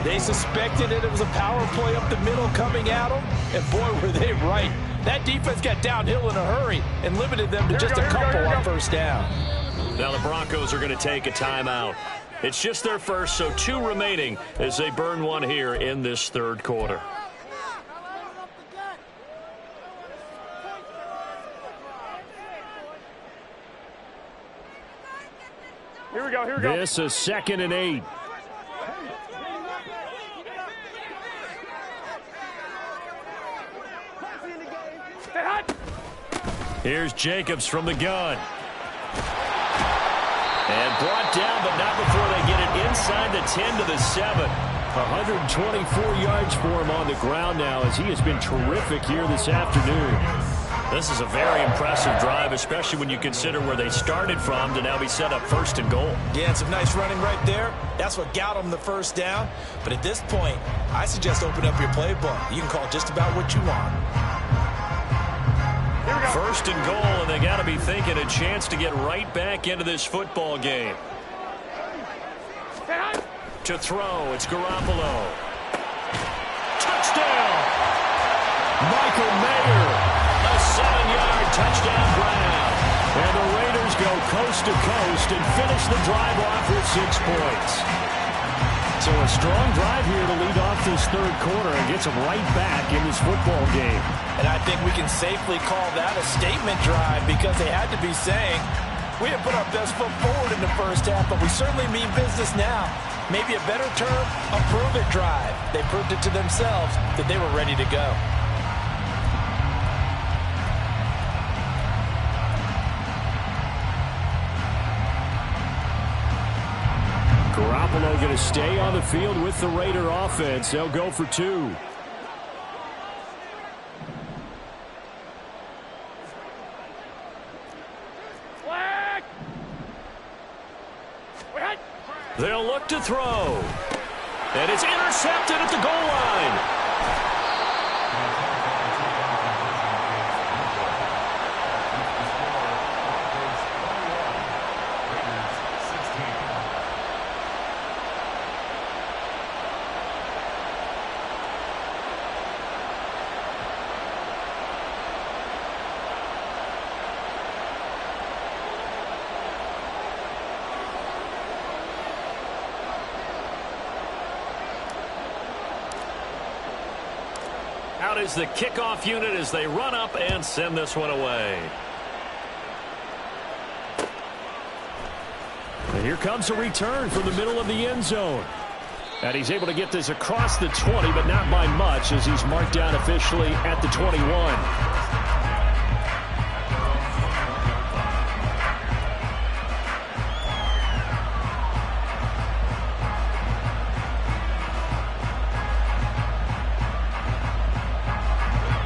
They suspected it was a power play up the middle coming at them. And boy, were they right. That defense got downhill in a hurry and limited them to just a couple on first down. Now the Broncos are going to take a timeout. It's just their first, so 2 remaining as they burn one here in this third quarter. Here we go, here we go. This is 2nd and 8. Here's Jacobs from the gun. And brought down, but not before they get it inside the 10 to the 7. 124 yards for him on the ground now as he has been terrific here this afternoon. This is a very impressive drive, especially when you consider where they started from to now be set up 1st and goal. Yeah, and some nice running right there. That's what got them the first down. But at this point, I suggest open up your playbook. You can call just about what you want. 1st and goal, and they got to be thinking a chance to get right back into this football game. To throw, it's Garoppolo. Touchdown! Michael Mayer, a 7-yard touchdown grab. And the Raiders go coast to coast and finish the drive off with 6 points. So a strong drive here to lead off this third quarter and gets them right back in this football game. And I think we can safely call that a statement drive because they had to be saying, we didn't put our best foot forward in the first half, but we certainly mean business now. Maybe a better term, a prove-it drive. They proved it to themselves that they were ready to go. Garoppolo going to stay on the field with the Raider offense. They'll go for 2. They'll look to throw. And it's intercepted at the goal line. Out is the kickoff unit as they run up and send this one away. And here comes a return from the middle of the end zone. And he's able to get this across the 20, but not by much as he's marked down officially at the 21.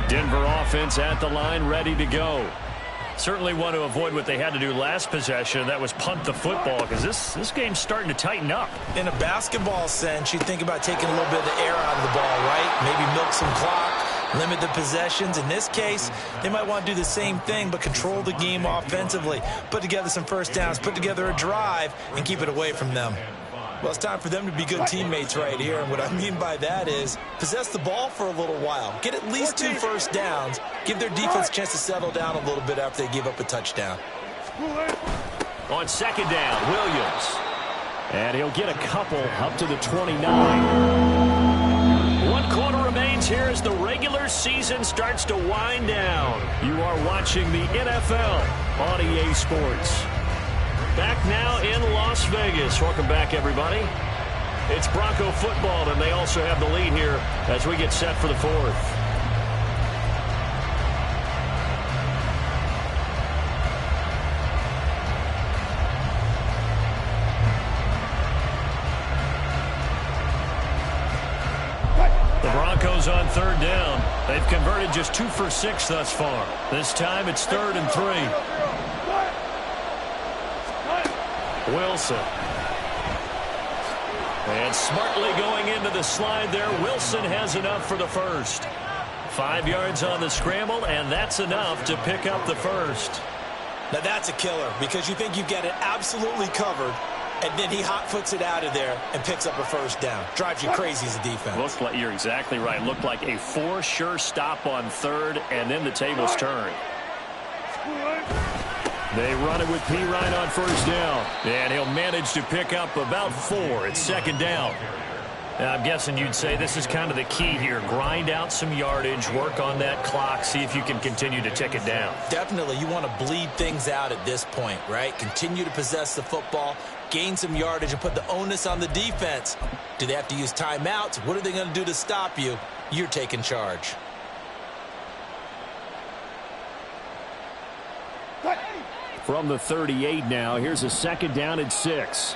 Denver offense at the line, ready to go. Certainly want to avoid what they had to do last possession. That was punt the football because this game's starting to tighten up. In a basketball sense, you think about taking a little bit of the air out of the ball, right? Maybe milk some clock, limit the possessions. In this case, they might want to do the same thing but control the game offensively. Put together some first downs, put together a drive, and keep it away from them. Well, it's time for them to be good teammates right here. And what I mean by that is possess the ball for a little while. Get at least 2 first downs. Give their defense a chance to settle down a little bit after they give up a touchdown. On 2nd down, Williams. And he'll get a couple up to the 29. 1 quarter remains here as the regular season starts to wind down. You are watching the NFL on EA Sports. Back now in Las Vegas. Welcome back, everybody. It's Bronco football, and they also have the lead here as we get set for the 4th. The Broncos on 3rd down. They've converted just 2 for 6 thus far. This time it's 3rd and 3. Wilson. And smartly going into the slide there. Wilson has enough for the first. 5 yards on the scramble, and that's enough to pick up the first. Now that's a killer because you think you've got it absolutely covered, and then he hot-foots it out of there and picks up a first down. Drives you crazy as a defense. Looks like you're exactly right. Looked like a for sure stop on 3rd, and then the tables turn. They run it with Pirine on first down. And he'll manage to pick up about 4. It's second down. I'm guessing you'd say this is kind of the key here. Grind out some yardage, work on that clock, see if you can continue to tick it down. Definitely, you want to bleed things out at this point, right? Continue to possess the football, gain some yardage, and put the onus on the defense. Do they have to use timeouts? What are they going to do to stop you? You're taking charge. From the 38 now, here's a second down and 6.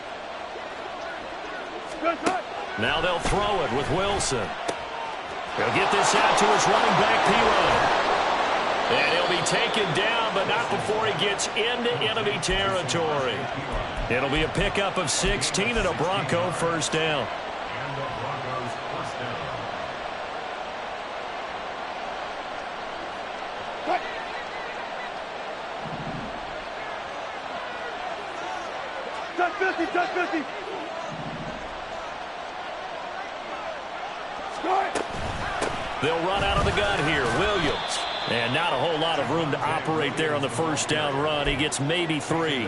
Now they'll throw it with Wilson. He'll get this out to his running back, Pirine. And he'll be taken down, but not before he gets into enemy territory. It'll be a pickup of 16 and a Bronco first down. And the Broncos first down. Touch 50, touch 50. They'll run out of the gun here. Williams. And not a whole lot of room to operate there on the first down run. He gets maybe 3.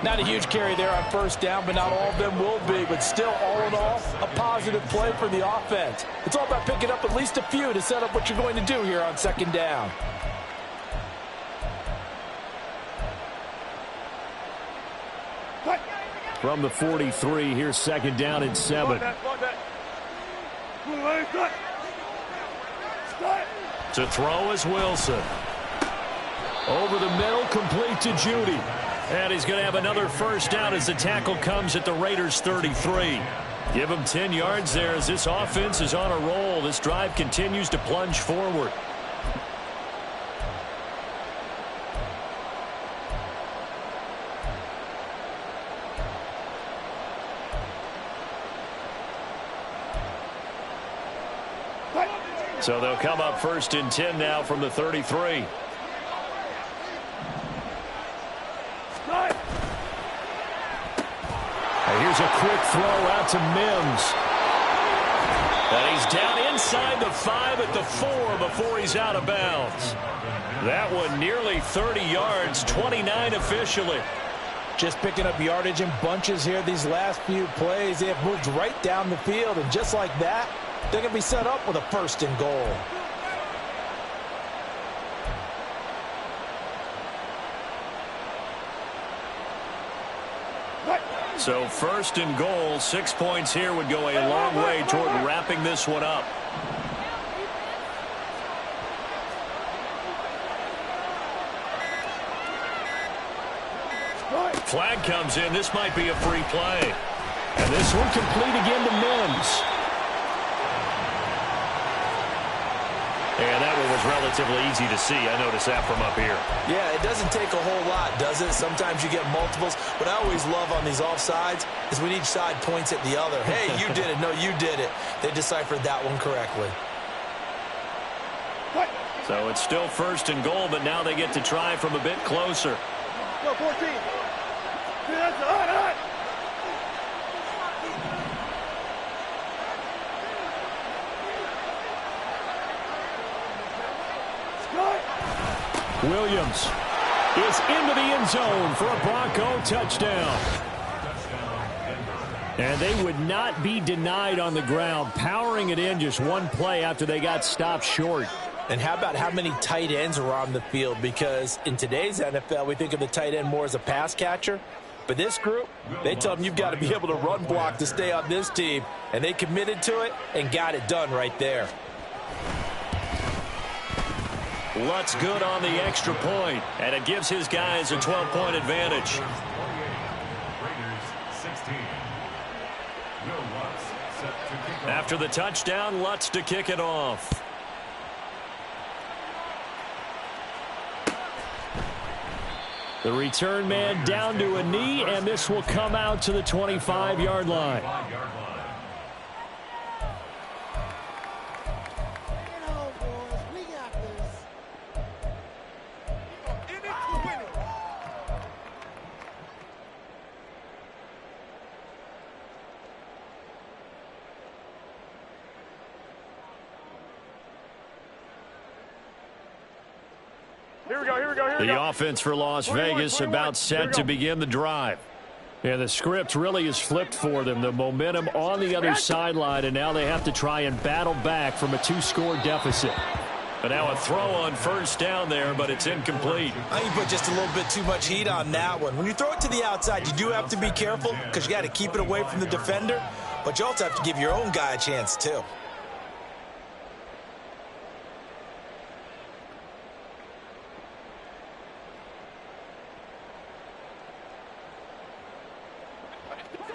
Not a huge carry there on first down, but not all of them will be. But still, all in all, a positive play for the offense. It's all about picking up at least a few to set up what you're going to do here on second down. From the 43, here's second down and 7. To throw is Wilson. Over the middle, complete to Judy. And he's going to have another first down as the tackle comes at the Raiders' 33. Give him 10 yards there as this offense is on a roll. This drive continues to plunge forward. So they'll come up first and 10 now from the 33. And here's a quick throw out to Mims. And he's down inside the 5 at the 4 before he's out of bounds. That one nearly 30 yards, 29 officially. Just picking up yardage in bunches here these last few plays. They have moved right down the field, and just like that, they're going to be set up with a first and goal. So first and goal, 6 points here would go a long way toward wrapping this one up. Flag comes in. This might be a free play. And this one complete again to Mims. And that one was relatively easy to see. I noticed that from up here. Yeah, it doesn't take a whole lot, does it? Sometimes you get multiples. What I always love on these offsides is when each side points at the other. Hey, you did it. No, you did it. They deciphered that one correctly. So it's still first and goal, but now they get to try from a bit closer. Go, 14. That's hot. Williams is into the end zone for a Bronco touchdown. And they would not be denied on the ground, powering it in just one play after they got stopped short. And how about how many tight ends are on the field? Because in today's NFL, we think of the tight end more as a pass catcher. But this group, they tell them you've got to be able to run block to stay on this team. And they committed to it and got it done right there. Lutz good on the extra point, and it gives his guys a 12-point advantage. After the touchdown, Lutz to kick it off. The return man down to a knee, and this will come out to the 25-yard line. Here we go. The offense for Las Vegas about set to begin the drive. Yeah, the script really is flipped for them. The momentum on the other sideline, and now they have to try and battle back from a 2-score deficit. But now a throw on first down there, but it's incomplete. I think you put just a little bit too much heat on that one. When you throw it to the outside, you do have to be careful because you got to keep it away from the defender, but you also have to give your own guy a chance too.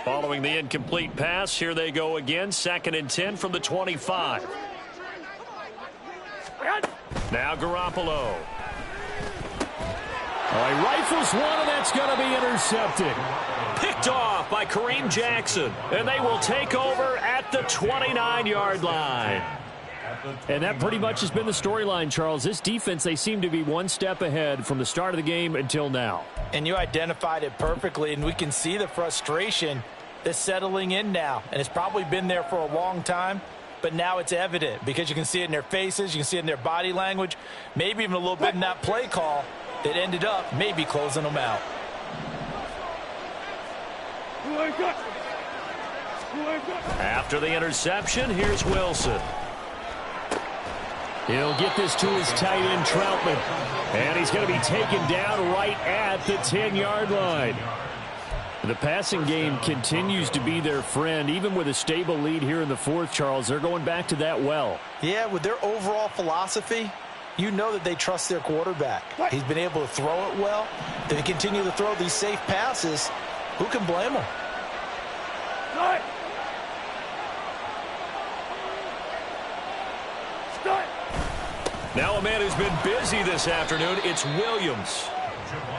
Following the incomplete pass, here they go again. 2nd and 10 from the 25. Now Garoppolo. He rifles one, and that's going to be intercepted. Picked off by Kareem Jackson. And they will take over at the 29-yard line. And that pretty much has been the storyline, Charles. This defense, they seem to be one step ahead from the start of the game until now. And you identified it perfectly, and we can see the frustration that's settling in now. And it's probably been there for a long time, but now it's evident because you can see it in their faces, you can see it in their body language, maybe even a little bit in that play call that ended up maybe closing them out. After the interception, here's Wilson. He'll get this to his tight end, Troutman. And he's going to be taken down right at the 10-yard line. The passing game continues to be their friend. Even with a stable lead here in the fourth, Charles, they're going back to that well. Yeah, with their overall philosophy, you know that they trust their quarterback. He's been able to throw it well. They continue to throw these safe passes. Who can blame them? Now a man who's been busy this afternoon, it's Williams.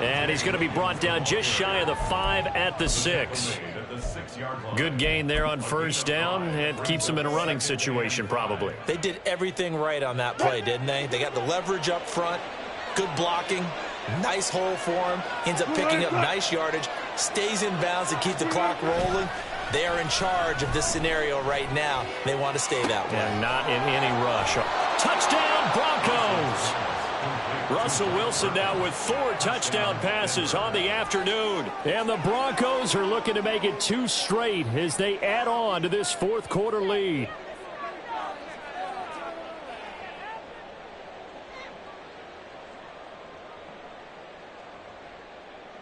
And he's going to be brought down just shy of the 5 at the 6. Good gain there on first down. It keeps them in a running situation probably. They did everything right on that play, didn't they? They got the leverage up front, good blocking, nice hole for him, ends up picking up nice yardage, stays in bounds to keep the clock rolling. They are in charge of this scenario right now. They want to stay that way. And not in any rush. Touchdown, Broncos! Russell Wilson now with 4 touchdown passes on the afternoon. And the Broncos are looking to make it 2 straight as they add on to this fourth quarter lead.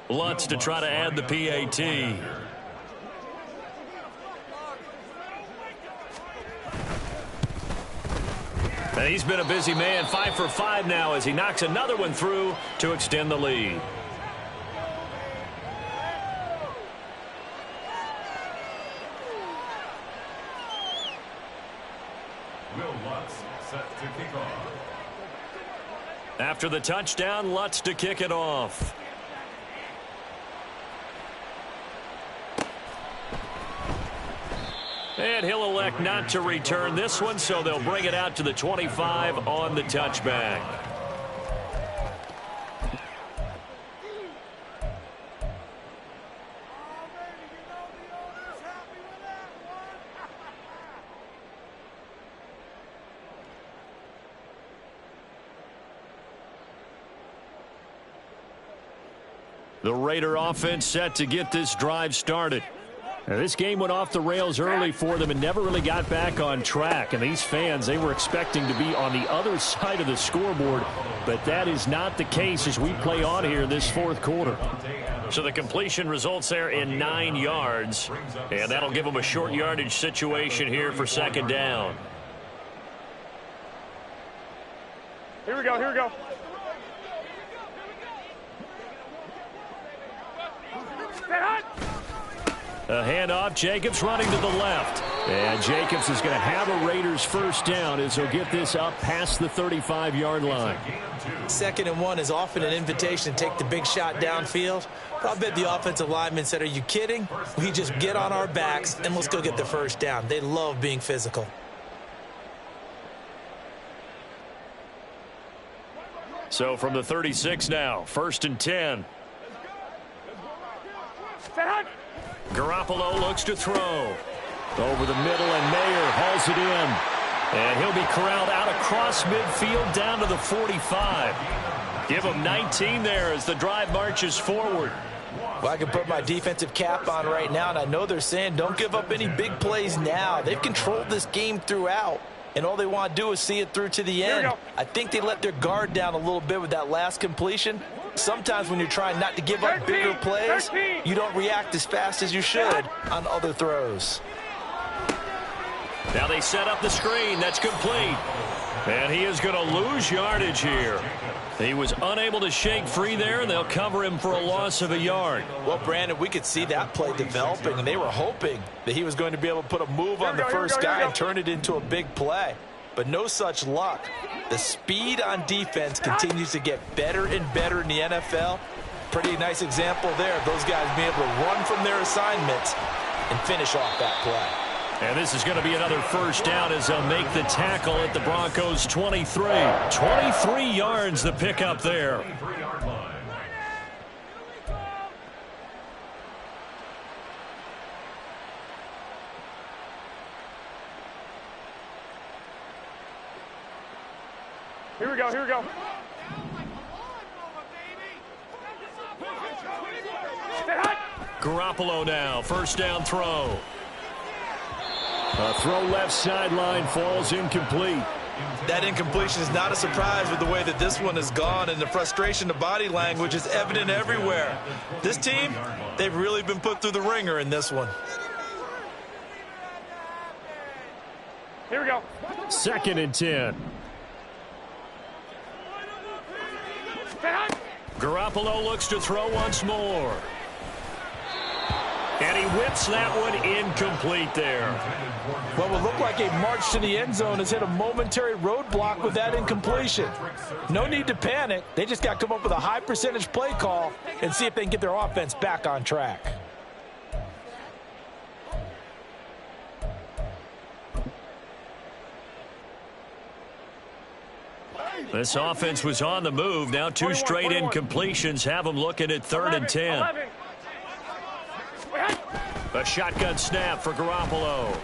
Lutz to try to add the PAT. And he's been a busy man, 5 for 5 now as he knocks another one through to extend the lead. Will Lutz set to kick off. After the touchdown, Lutz to kick it off. And he'll elect not to return this one, so they'll bring it out to the 25 on the touchback. The Raider offense set to get this drive started. Now, this game went off the rails early for them and never really got back on track. And these fans, they were expecting to be on the other side of the scoreboard. But that is not the case as we play on here this fourth quarter. So the completion results there in 9 yards. And that'll give them a short yardage situation here for second down. Here we go. A handoff, Jacobs running to the left. And Jacobs is going to have a Raiders first down as he'll get this up past the 35-yard line. 2nd and 1 is often an invitation to take the big shot downfield. But I bet the offensive lineman said, are you kidding? We just get on our backs and let's go get the first down. They love being physical. So from the 36 now, 1st and 10. Garoppolo looks to throw. Over the middle, and Mayer hauls it in. And he'll be corralled out across midfield down to the 45. Give them 19 there as the drive marches forward. Well, I can put my defensive cap on right now, and I know they're saying don't give up any big plays now. They've controlled this game throughout, and all they want to do is see it through to the end. I think they let their guard down a little bit with that last completion. Sometimes when you're trying not to give up bigger plays, you don't react as fast as you should on other throws. Now they set up the screen. That's complete. And he is going to lose yardage here. He was unable to shake free there, and they'll cover him for a loss of a yard. Well, Brandon, we could see that play developing, and they were hoping that he was going to be able to put a move on the first guy and turn it into a big play. But no such luck. The speed on defense continues to get better and better in the NFL. Pretty nice example there of those guys being able to run from their assignments and finish off that play. And this is going to be another first down as they'll make the tackle at the Broncos' 23. 23 yards the pickup there. Here we go, here we go. Garoppolo now, first down throw. A throw left sideline falls incomplete. That incompletion is not a surprise with the way that this one has gone, and the frustration, the body language is evident everywhere. This team, they've really been put through the ringer in this one. Here we go. 2nd and 10. Garoppolo looks to throw once more. And he whips that one incomplete there. What would look like a march to the end zone has hit a momentary roadblock with that incompletion. No need to panic. They just got to come up with a high percentage play call and see if they can get their offense back on track. This offense was on the move. Now 2 straight incompletions have them looking at 3rd and 10. A shotgun snap for Garoppolo.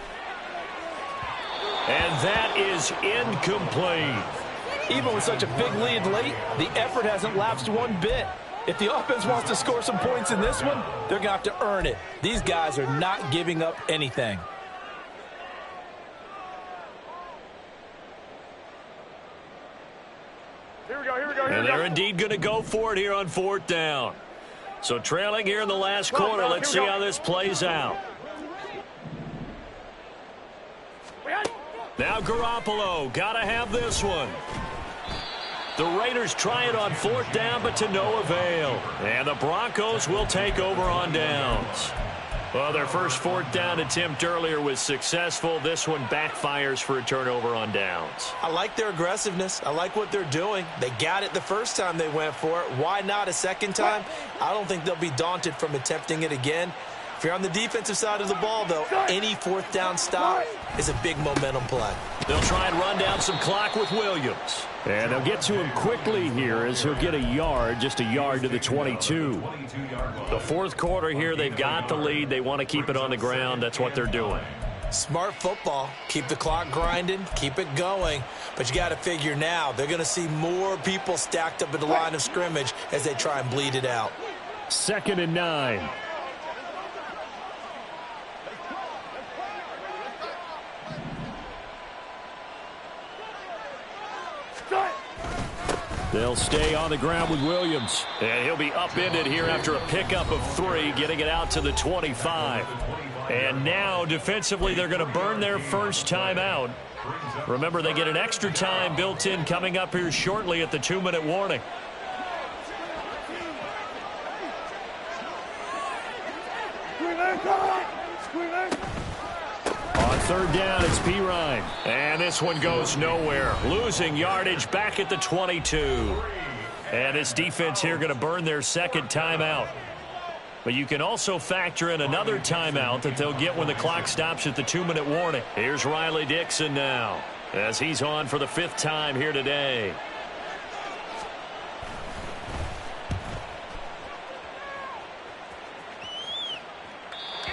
And that is incomplete. Even with such a big lead late, the effort hasn't lapsed one bit. If the offense wants to score some points in this one, they're going to have to earn it. These guys are not giving up anything. Here we go, here we go, here And we go. they're indeed going to go for it here on 4th down. So trailing here in the last quarter. Let's see how this plays out. Now Garoppolo, got to have this one. The Raiders try it on 4th down, but to no avail. And the Broncos will take over on downs. Well, their first 4th down attempt earlier was successful. This one backfires for a turnover on downs. I like their aggressiveness. I like what they're doing. They got it the first time they went for it. Why not a second time? I don't think they'll be daunted from attempting it again. If you're on the defensive side of the ball, though, any 4th down stop is a big momentum play. They'll try and run down some clock with Williams. And they'll get to him quickly here as he'll get a yard, just a yard to the 22. The 4th quarter here, they've got the lead. They want to keep it on the ground. That's what they're doing. Smart football. Keep the clock grinding. Keep it going. But you got to figure now they're going to see more people stacked up at the line of scrimmage as they try and bleed it out. 2nd and 9. They'll stay on the ground with Williams. And he'll be upended here after a pickup of 3, getting it out to the 25. And now, defensively, they're going to burn their first timeout. Remember, they get an extra time built in coming up here shortly at the 2-minute warning. On 3rd down, it's Pirine. And this one goes nowhere. Losing yardage back at the 22. And this defense here going to burn their second timeout. But you can also factor in another timeout that they'll get when the clock stops at the 2-minute warning. Here's Riley Dixon now as he's on for the 5th time here today.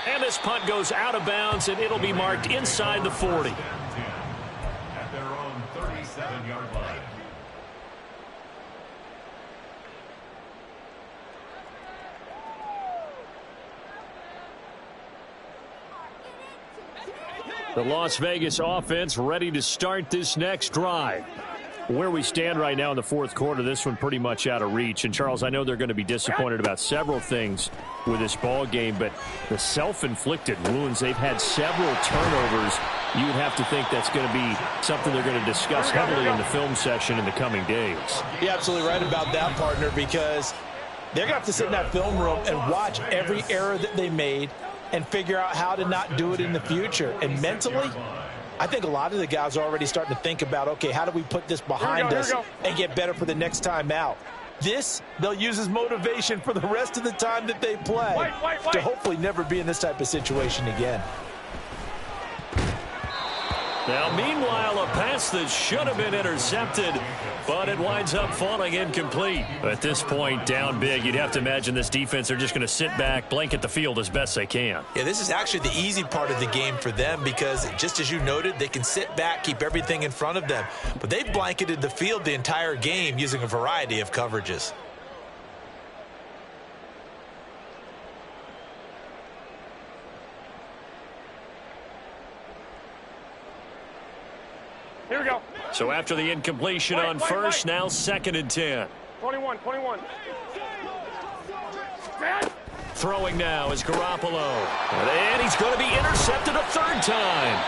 And this punt goes out of bounds, and it'll be marked inside the 40. At their own 37-yard line. The Las Vegas offense ready to start this next drive. Where we stand right now in the fourth quarter, this one pretty much out of reach. And, Charles, I know they're going to be disappointed about several things with this ball game, but the self-inflicted wounds, they've had several turnovers. You would have to think that's going to be something they're going to discuss heavily in the film session in the coming days. You're absolutely right about that, partner, because they're going to have to sit in that film room and watch every error that they made and figure out how to not do it in the future. And mentally, I think a lot of the guys are already starting to think about, okay, how do we put this behind us and get better for the next time out? This, they'll use as motivation for the rest of the time that they play to hopefully never be in this type of situation again. Now, meanwhile, a pass that should have been intercepted, but it winds up falling incomplete. At this point, down big, you'd have to imagine this defense, they're just going to sit back, blanket the field as best they can. Yeah, this is actually the easy part of the game for them because, just as you noted, they can sit back, keep everything in front of them. But they've blanketed the field the entire game using a variety of coverages. Here we go. So after the incompletion on first, now 2nd and 10. 21. Throwing now is Garoppolo. And he's going to be intercepted a third time.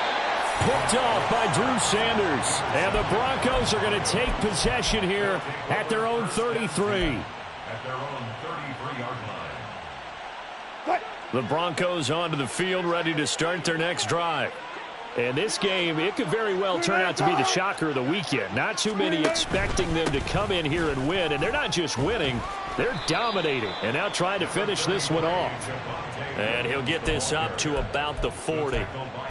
Picked off by Drew Sanders. And the Broncos are going to take possession here at their own 33. At their own 33-yard line. The Broncos onto the field, ready to start their next drive. And this game, it could very well turn out to be the shocker of the weekend. Not too many expecting them to come in here and win. And they're not just winning, they're dominating. And now trying to finish this one off. And he'll get this up to about the 40.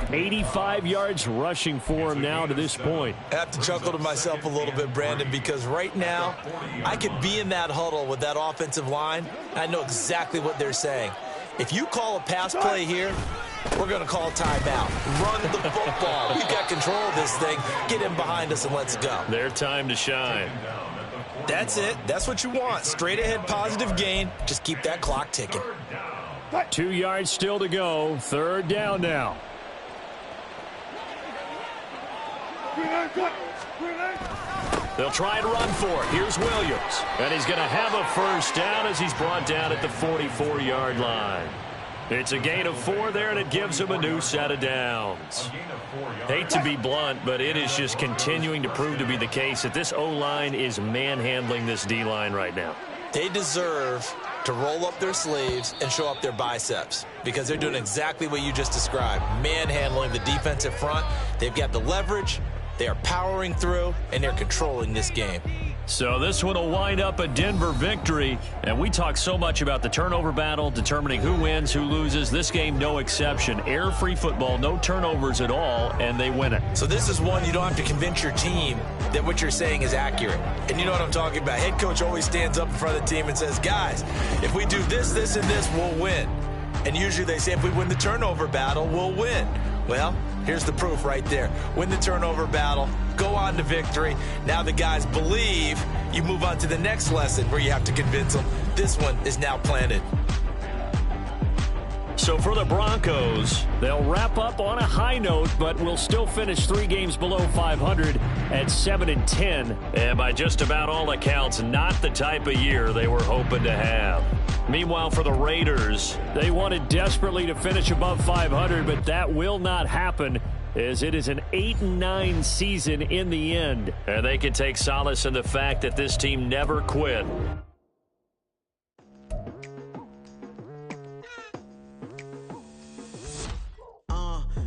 85 yards rushing for him now to this point. I have to chuckle to myself a little bit, Brandon, because right now I could be in that huddle with that offensive line. I know exactly what they're saying. If you call a pass play here, we're going to call timeout. Run the football. We've got control of this thing. Get in behind us and let's go. Their time to shine. That's it. That's what you want. Straight ahead positive gain. Just keep that clock ticking. 2 yards still to go. 3rd down now. They'll try and run for it. Here's Williams. And he's going to have a first down as he's brought down at the 44-yard line. It's a gain of 4 there, and it gives him a new set of downs. Hate to be blunt, but it is just continuing to prove to be the case that this O-line is manhandling this D-line right now. They deserve to roll up their sleeves and show up their biceps because they're doing exactly what you just described, manhandling the defensive front. They've got the leverage, they are powering through, and they're controlling this game. So this one will wind up a Denver victory. And we talk so much about the turnover battle, determining who wins, who loses. This game, no exception. Air-free football, no turnovers at all, and they win it. So this is one you don't have to convince your team that what you're saying is accurate. And you know what I'm talking about. Head coach always stands up in front of the team and says, guys, if we do this, this, and this, we'll win. And usually they say if we win the turnover battle, we'll win. Well, here's the proof right there. Win the turnover battle, go on to victory. Now the guys believe. You move on to the next lesson where you have to convince them. This one is now planted. So for the Broncos, they'll wrap up on a high note, but will still finish 3 games below 500 at 7-10. And by just about all accounts, not the type of year they were hoping to have. Meanwhile, for the Raiders, they wanted desperately to finish above 500, but that will not happen as it is an 8-9 season in the end. And they can take solace in the fact that this team never quit.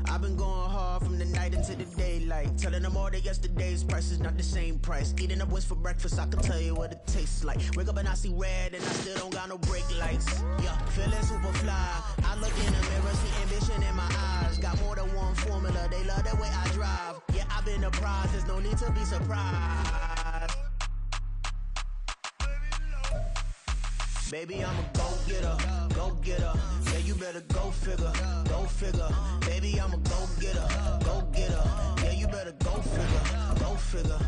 I've been going hard from the night into the daylight, telling them all that yesterday's price is not the same price. Eating up what's for breakfast, I can tell you what it tastes like. Wake up and I see red and I still don't got no brake lights. Yeah, feeling super fly. I look in the mirror, see ambition in my eyes. Got more than one formula, they love the way I drive. Yeah, I've been a prize, there's no need to be surprised. Baby, I'm a go-getter, go-getter. Yeah, you better go figure, go figure. Baby, I'm a go-getter, go-getter. Yeah, you better go figure, go figure.